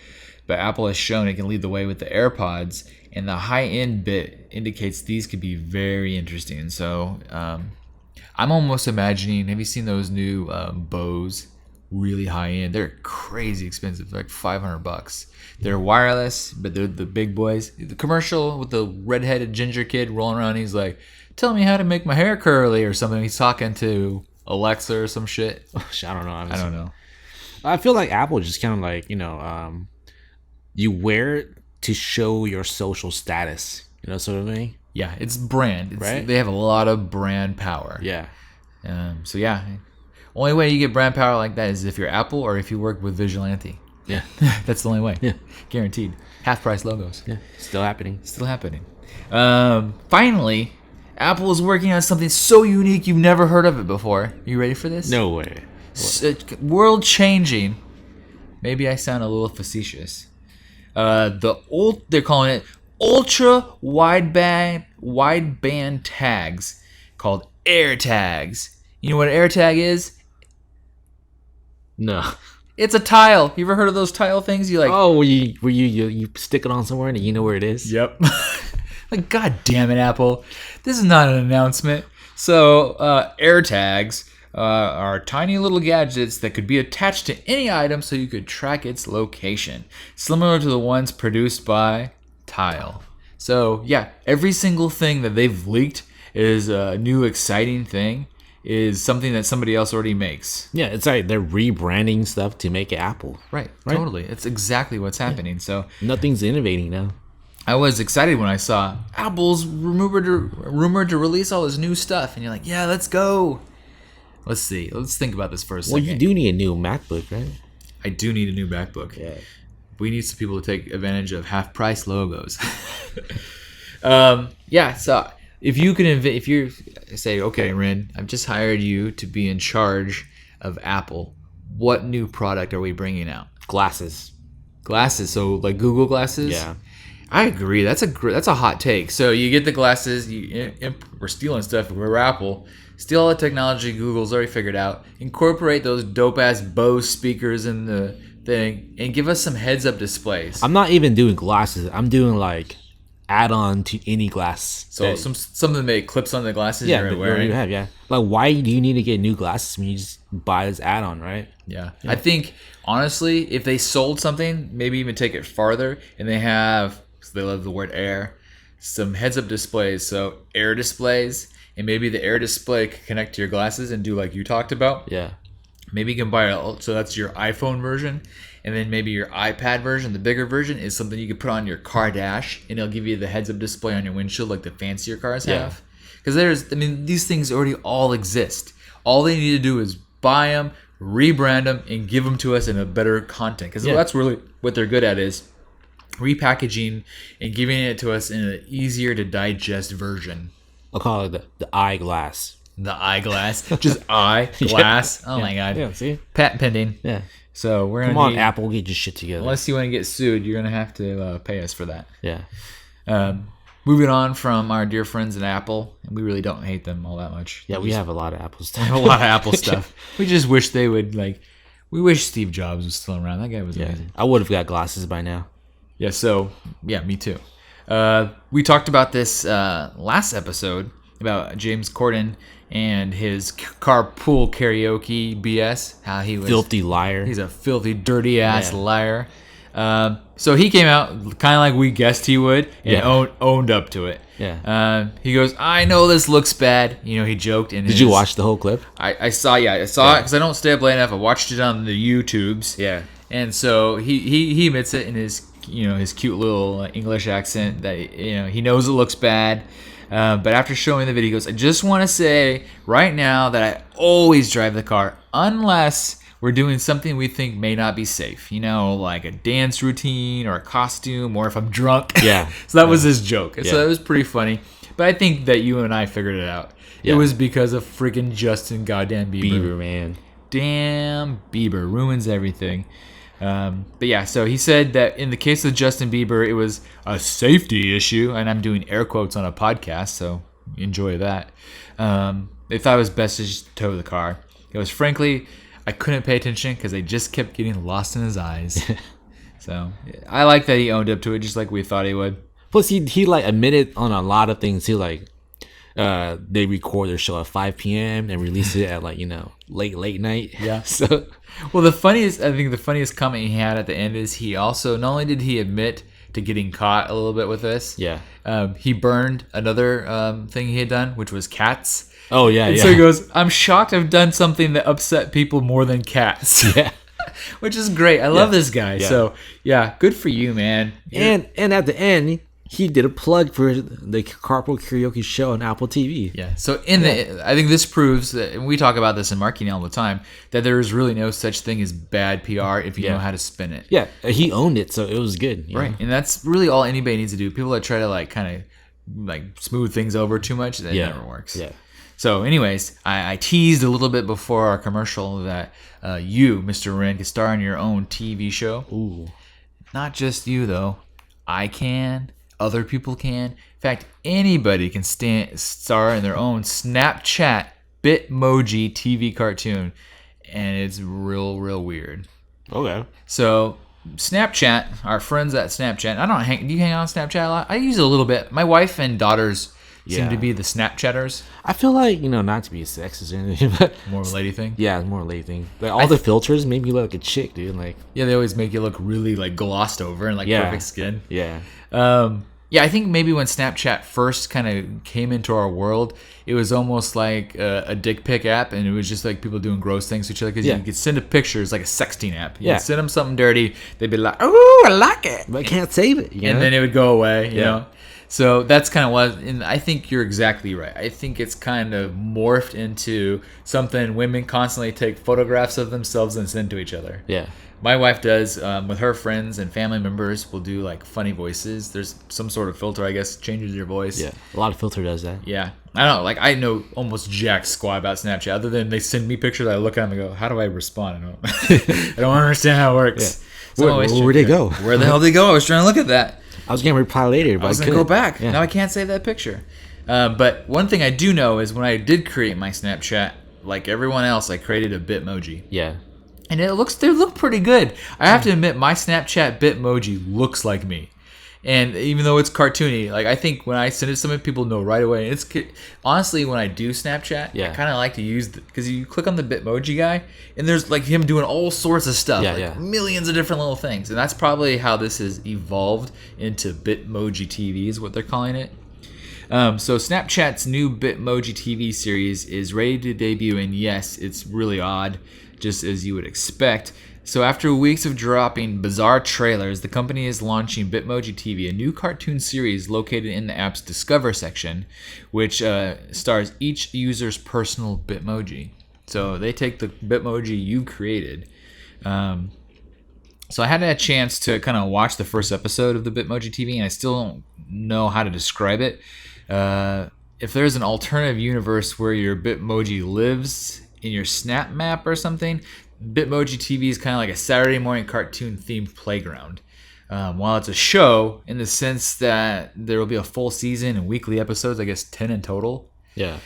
but Apple has shown it can lead the way with the AirPods, and the high-end bit indicates these could be very interesting. So I'm almost imagining, have you seen those new Bose? Really high end. They're crazy expensive, like $500. They're wireless, but they're the big boys. The commercial with the redheaded ginger kid rolling around, he's like, tell me how to make my hair curly or something. He's talking to Alexa or some shit. I don't know. I don't know. I feel like Apple just kind of like, you wear it to show your social status, sort of thing. Yeah, it's brand. Right? They have a lot of brand power. Yeah. So yeah, only way you get brand power like that is if you're Apple or if you work with Vigilante. Yeah. That's the only way. Yeah. Guaranteed. Half price logos. Yeah. Still happening. Finally, Apple is working on something so unique you've never heard of it before. You ready for this? No way. World changing. Maybe I sound a little facetious. They're calling it ultra wideband tags called AirTags. You know what an AirTag is? No. It's a tile. You ever heard of those tile things? You like? Oh, where you stick it on somewhere and you know where it is? Yep. Like, God damn it, Apple. This is not an announcement. So, AirTags are tiny little gadgets that could be attached to any item so you could track its location, similar to the ones produced by Tile. So yeah, every single thing that they've leaked is a new exciting thing, is something that somebody else already makes. Yeah, it's like they're rebranding stuff to make it Apple. Right, totally. It's exactly what's happening. Yeah. So nothing's innovating now. I was excited when I saw Apple's rumored to release all this new stuff, and you're like, yeah, let's go. Let's see. Let's think about this for a second. Well, you do need a new MacBook, right? I do need a new MacBook. Yeah. We need some people to take advantage of half-price logos. Yeah. So if you say, okay, Rin, I've just hired you to be in charge of Apple. What new product are we bringing out? Glasses. Glasses. So like Google glasses. Yeah. I agree. That's a hot take. So you get the glasses. We're stealing stuff. We're Apple. Steal all the technology Google's already figured out. Incorporate those dope ass Bose speakers in the thing, and give us some heads up displays. I'm not even doing glasses. I'm doing like add-on to any glass. So something that clips on the glasses. Yeah, you're wearing. You have, yeah. Like, why do you need to get new glasses when you just buy this add-on, right? Yeah. I think honestly, if they sold something, maybe even take it farther, and they have. They love the word air, some heads-up displays, so air displays, and maybe the air display can connect to your glasses and do like you talked about. Yeah. Maybe you can buy so that's your iPhone version, and then maybe your iPad version, the bigger version, is something you could put on your car dash, and it'll give you the heads-up display on your windshield like the fancier cars have. Because these things already all exist. All they need to do is buy them, rebrand them, and give them to us in a better content. Because that's really what they're good at, is repackaging and giving it to us in an easier to digest version. I'll call it the eyeglass. The eyeglass, just eyeglass. Oh my god! Yeah, see, patent pending. Yeah. So we're gonna come on, Apple, get your shit together. Unless you want to get sued, you're gonna have to pay us for that. Yeah. Moving on from our dear friends at Apple, and we really don't hate them all that much. Yeah, we have a lot of Apple stuff. A lot of Apple stuff. We just wish they would We wish Steve Jobs was still around. That guy was amazing. I would have got glasses by now. Yeah, so, me too. We talked about this last episode about James Corden and his carpool karaoke BS. How he was filthy liar. He's a filthy, dirty ass liar. So he came out kind of like we guessed he would, and owned up to it. Yeah. He goes, I know this looks bad. He joked. Did you watch the whole clip? I saw it because I don't stay up late enough. I watched it on the YouTubes. Yeah. And so he admits it in his his cute little English accent that he knows it looks bad, but after showing the video, he goes, I just want to say right now that I always drive the car unless we're doing something we think may not be safe, like a dance routine or a costume, or if I'm drunk. Yeah. So that was his joke. So that was pretty funny, but I think that you and I figured it out. It was because of freaking Justin goddamn Bieber. Man. Damn, Bieber ruins everything. But yeah, so he said that in the case of Justin Bieber, it was a safety issue, and I'm doing air quotes on a podcast, so enjoy that. They thought it was best to just tow the car. It was, frankly, I couldn't pay attention because they just kept getting lost in his eyes. So I like that he owned up to it, just like we thought he would. Plus, he admitted on a lot of things. He they record their show at 5 p.m. and release it at late night. Yeah. So, well, I think the funniest comment he had at the end is he also, not only did he admit to getting caught a little bit with this, he burned another thing he had done, which was cats. Oh yeah. So he goes, I'm shocked I've done something that upset people more than cats. Yeah. Which is great. I love this guy. Yeah. So good for you, man. And at the end, he did a plug for the Carpool Karaoke show on Apple TV. Yeah. So I think this proves that, and we talk about this in marketing all the time, that there is really no such thing as bad PR if you know how to spin it. Yeah. He owned it, so it was good. Right. And that's really all anybody needs to do. People that try to kind of smooth things over too much, that never works. Yeah. So anyways, I teased a little bit before our commercial that you, Mr. Ren, can star in your own TV show. Ooh. Not just you, though. I can. Other people can. In fact, anybody can star in their own Snapchat Bitmoji TV cartoon. And it's real, real weird. Okay. So Snapchat, our friends at Snapchat. Do you hang out on Snapchat a lot? I use it a little bit. My wife and daughters seem to be the Snapchatters. I feel like, not to be sexist or anything, but More of a lady thing. yeah, it's more a lady thing. Like all the filters make me look like a chick, dude. Like Yeah, they always make you look really like glossed over and like perfect skin. Yeah. Yeah, I think maybe when Snapchat first kind of came into our world, it was almost like a dick pic app, and it was just like people doing gross things to each other. Because you could send a picture, it's like a sexting app. You could send them something dirty, they'd be like, "Oh, I like it," but I can't save it. And then it would go away. You know. So that's kind of what, and I think you're exactly right. I think it's kind of morphed into something women constantly take photographs of themselves and send to each other. Yeah. My wife does with her friends and family members. Will do like funny voices. There's some sort of filter, I guess, changes your voice. Yeah, a lot of filter does that. Yeah, I don't know. Like I know almost jack squat about Snapchat. Other than they send me pictures, I look at them and go, "How do I respond?" I don't understand how it works. Yeah. So Where'd they go? Where the hell did they go? I was trying to look at that. I was gonna reply later, but I was gonna go back. Yeah. Now I can't save that picture. But one thing I do know is when I did create my Snapchat, like everyone else, I created a Bitmoji. Yeah. And they look pretty good. I have to admit, my Snapchat Bitmoji looks like me. And even though it's cartoony, like I think when I send it to somebody, people know right away. It's honestly, when I do Snapchat, I kind of like to use because you click on the Bitmoji guy, and there's like him doing all sorts of stuff, millions of different little things, and that's probably how this has evolved into Bitmoji TV, is what they're calling it. So Snapchat's new Bitmoji TV series is ready to debut, and yes, it's really odd, just as you would expect. So after weeks of dropping bizarre trailers, the company is launching Bitmoji TV, a new cartoon series located in the app's Discover section, which stars each user's personal Bitmoji. So they take the Bitmoji you created. So I had a chance to kind of watch the first episode of the Bitmoji TV, and I still don't know how to describe it. If there's an alternative universe where your Bitmoji lives in your Snap Map or something, Bitmoji TV is kind of like a Saturday morning cartoon themed playground. While it's a show in the sense that there will be a full season and weekly episodes, I guess 10 in total. Yeah.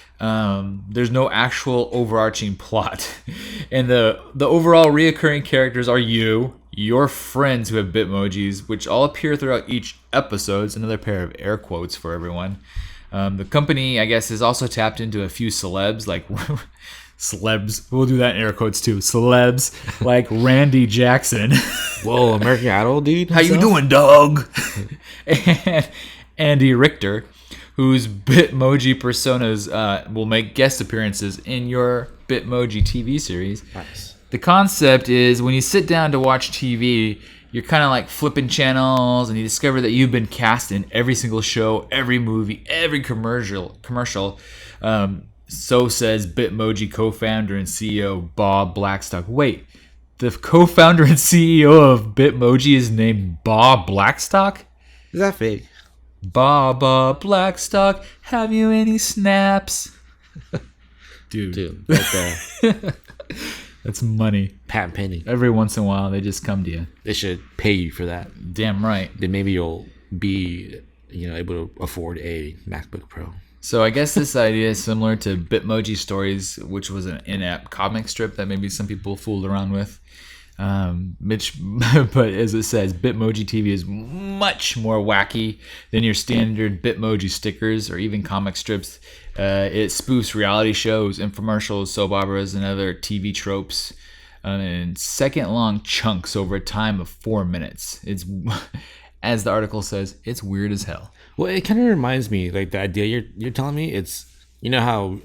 There's no actual overarching plot. And the overall reoccurring characters are your friends who have Bitmojis, which all appear throughout each episode. It's another pair of air quotes for everyone. The company, I guess, has also tapped into a few celebs, like celebs. We'll do that in air quotes too. Celebs like Randy Jackson. Whoa, American Idol, dude. How you doing, dog? And Andy Richter, whose Bitmoji personas will make guest appearances in your Bitmoji TV series. Nice. The concept is when you sit down to watch TV, you're kind of like flipping channels, and you discover that you've been cast in every single show, every movie, every commercial. So says Bitmoji co-founder and CEO Bob Blackstock. Wait, the co-founder and CEO of Bitmoji is named Bob Blackstock? Is that fake? Bob Blackstock, have you any snaps? Dude. Right there. That's money. Patent pending. Every once in a while, they just come to you. They should pay you for that. Damn right. Then maybe you'll be, able to afford a MacBook Pro. So I guess this idea is similar to Bitmoji Stories, which was an in-app comic strip that maybe some people fooled around with. But as it says, Bitmoji TV is much more wacky than your standard Bitmoji stickers or even comic strips. It spoofs reality shows, infomercials, soap operas, and other TV tropes in second-long chunks over a time of 4 minutes. It's, as the article says, it's weird as hell. Well, it kind of reminds me, like the idea you're telling me. It's how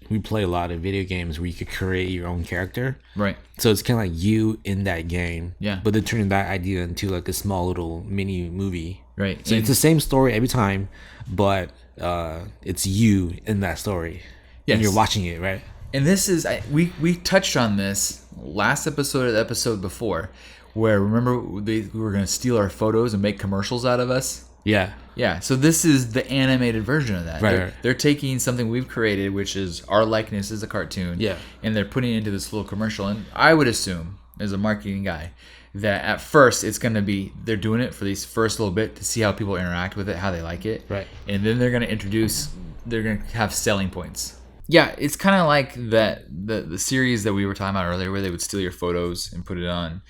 we play a lot of video games where you could create your own character, right? So it's kind of like you in that game, but they're turning that idea into like a small little mini movie, right? So it's the same story every time, but it's you in that story, and you're watching it, right? And this is we touched on this last episode or the episode before, where remember we were going to steal our photos and make commercials out of us. Yeah. So this is the animated version of that. Right. They're taking something we've created, which is our likeness as a cartoon. Yeah. And they're putting it into this little commercial. And I would assume, as a marketing guy, that at first it's going to be they're doing it for these first little bit to see how people interact with it, how they like it. Right. And then they're going to have selling points. Yeah, it's kind of like that the series that we were talking about earlier, where they would steal your photos and put it on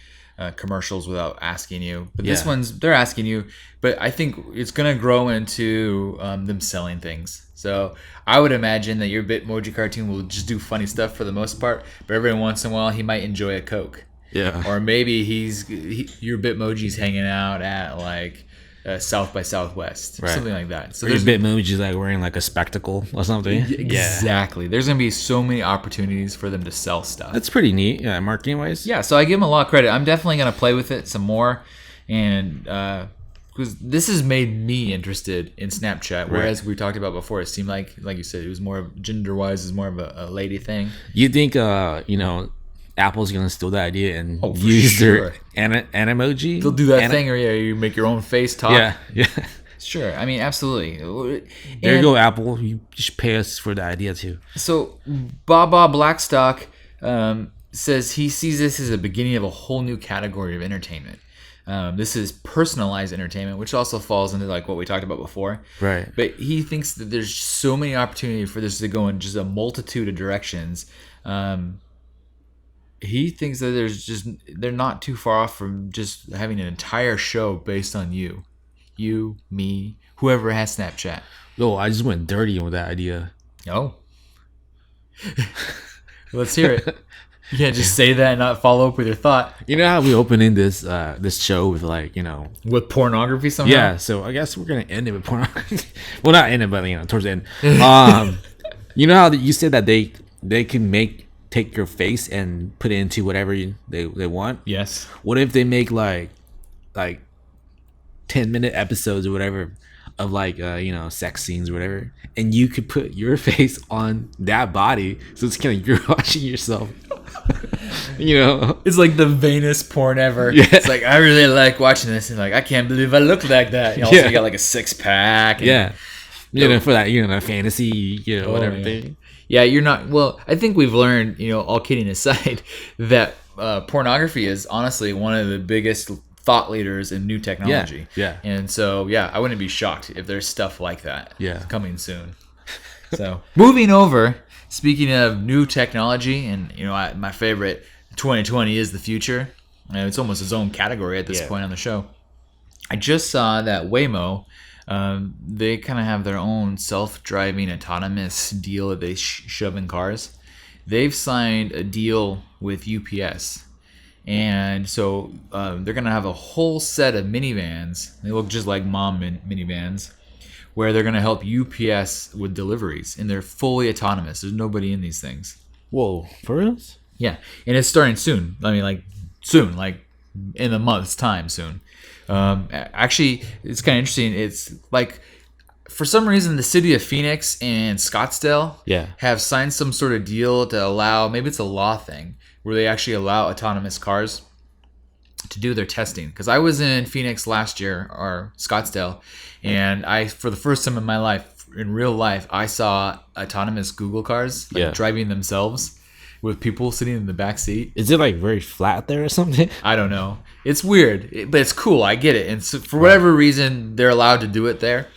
commercials without asking you. But this Yeah. one's they're asking you. But I think it's gonna grow into them selling things. So I would imagine that your Bitmoji cartoon will just do funny stuff for the most part, but every once in a while he might enjoy a Coke. Yeah. Or maybe your Bitmoji's hanging out at like South by Southwest, or Right. something like that. So Or your there's Bitmoji's like wearing like a spectacle or something. Yeah. exactly. There's gonna be so many opportunities for them to sell stuff. That's pretty neat. Yeah, marketing wise. Yeah, so I give them a lot of credit. I'm definitely gonna play with it some more, and because this has made me interested in Snapchat. Whereas we talked about before, it seemed like you said, it was more gender wise, is more of a lady thing. You think Apple's gonna steal that idea and Oh, for use sure. their emoji? They'll do that thing, or you make your own face talk. Yeah, yeah. Sure. I mean, absolutely. There you And go, Apple. You should pay us for the idea too. So Baba Blackstock says he sees this as a beginning of a whole new category of entertainment. This is personalized entertainment, which also falls into like what we talked about before. Right. But he thinks that there's so many opportunities for this to go in just a multitude of directions. He thinks that they're not too far off from just having an entire show based on you, me, whoever has Snapchat. Oh, I just went dirty with that idea. Oh, let's hear it. You can't just say that and not follow up with your thought. You know how we opening this show with like With pornography somehow? yeah. So I guess we're gonna end it with pornography. Well, not end it, but towards the end. You know how you said that they can take your face and put it into whatever they want. Yes. What if they make like 10-minute episodes or whatever of like sex scenes or whatever, and you could put your face on that body, so it's kind of you're watching yourself. It's like the vainest porn ever. Yeah. It's like, I really like watching this, and like, I can't believe I look like that. You also got like a 6-pack. And, Yeah. For that fantasy whatever yeah. thing. Yeah, you're not. Well, I think we've learned, all kidding aside, that pornography is honestly one of the biggest thought leaders in new technology. Yeah. And so, I wouldn't be shocked if there's stuff like that coming soon. So, moving over, speaking of new technology, and, my favorite, 2020 is the future. It's almost its own category at this point on the show. I just saw that Waymo, they kind of have their own self-driving autonomous deal that they shove in cars. They've signed a deal with UPS, and so they're gonna have a whole set of minivans. They look just like mom minivans, where they're gonna help UPS with deliveries, and they're fully autonomous. There's nobody in these things. Whoa, for real? Yeah, and it's starting soon. I mean, like soon, like in a month's time soon. Actually, it's kind of interesting. It's like, for some reason, the city of Phoenix and Scottsdale have signed some sort of deal to allow, maybe it's a law thing, where they actually allow autonomous cars to do their testing. Because I was in Phoenix last year, or Scottsdale, and for the first time in my life, in real life, I saw autonomous Google cars driving themselves with people sitting in the back seat. Is it like very flat there or something? I don't know. It's weird, but it's cool. I get it. And so for whatever reason, they're allowed to do it there.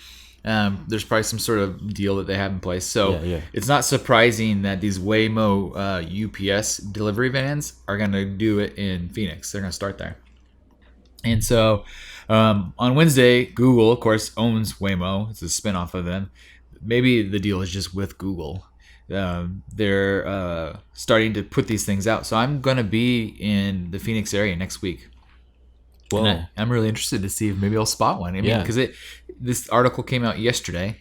There's probably some sort of deal that they have in place. So it's not surprising that these Waymo UPS delivery vans are going to do it in Phoenix. They're going to start there. And so on Wednesday, Google, of course, owns Waymo. It's a spinoff of them. Maybe the deal is just with Google. They're starting to put these things out. So I'm going to be in the Phoenix area next week. Whoa. I'm really interested to see if maybe I'll spot one. I mean, because this article came out yesterday,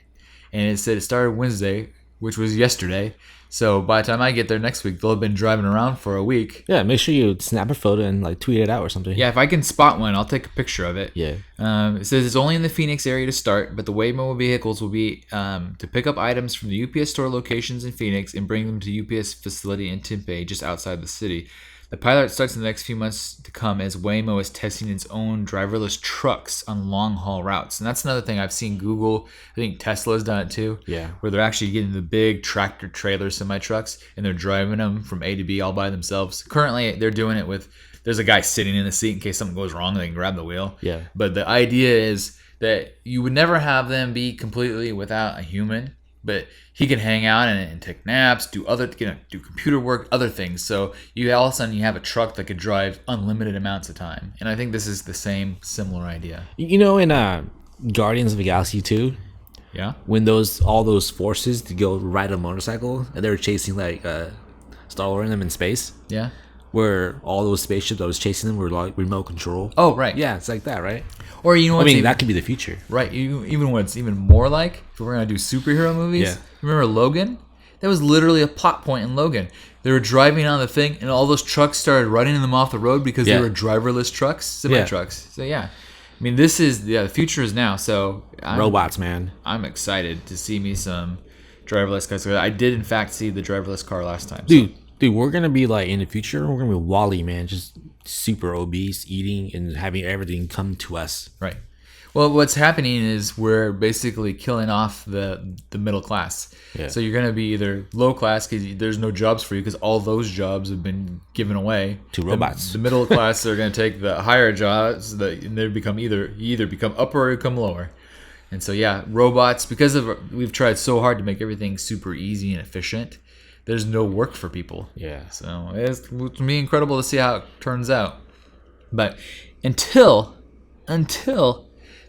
and it said it started Wednesday, which was yesterday. So by the time I get there next week, they'll have been driving around for a week. Yeah, make sure you snap a photo and like tweet it out or something. Yeah, if I can spot one, I'll take a picture of it. Yeah. It says it's only in the Phoenix area to start, but the Waymo vehicles will be to pick up items from the UPS store locations in Phoenix and bring them to UPS facility in Tempe, just outside the city. The pilot starts in the next few months to come as Waymo is testing its own driverless trucks on long-haul routes. And that's another thing I've seen Google, I think Tesla's done it too, where they're actually getting the big tractor-trailer semi-trucks, and they're driving them from A to B all by themselves. Currently, they're doing it with, there's a guy sitting in the seat in case something goes wrong, they can grab the wheel. Yeah. But the idea is that you would never have them be completely without a human. but he can hang out and take naps, do do computer work, other things. So you all of a sudden you have a truck that could drive unlimited amounts of time. And I think this is the same similar idea. You know, in Guardians of the Galaxy 2, Yeah. when all those forces to go ride a motorcycle and they were chasing like Star-Lord and them in space, Yeah. where all those spaceships that was chasing them were like remote control. Oh, right. Yeah, it's like that, right? Or you know what? That could be the future. Right. Even what's even more like, if we're gonna do superhero movies, Yeah. remember Logan? That was literally a plot point in Logan. They were driving on the thing, and all those trucks started running them off the road because they were driverless trucks, semi trucks. So yeah, I mean, the future is now. So Robots, man. I'm excited to see me some driverless cars. I did in fact see the driverless car last time. Dude, we're gonna be like in the future. We're gonna be Wall-E, man, just super obese, eating and having everything come to us. Right. Well, what's happening is we're basically killing off the middle class. Yeah. So you're going to be either low class because there's no jobs for you because all those jobs have been given away to robots. The middle class are going to take the higher jobs. And they become you either become upper or become lower. And so yeah, robots, because we've tried so hard to make everything super easy and efficient. There's no work for people. Yeah. So it's going to be incredible to see how it turns out. But until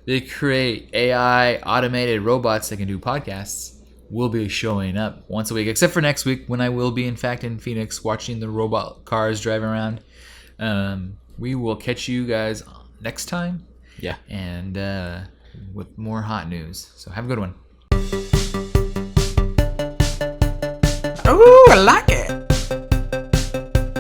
they create AI automated robots that can do podcasts, we'll be showing up once a week, except for next week when I will be, in fact, in Phoenix watching the robot cars driving around. We will catch you guys next time. Yeah. And with more hot news. So have a good one. Oh, I like it.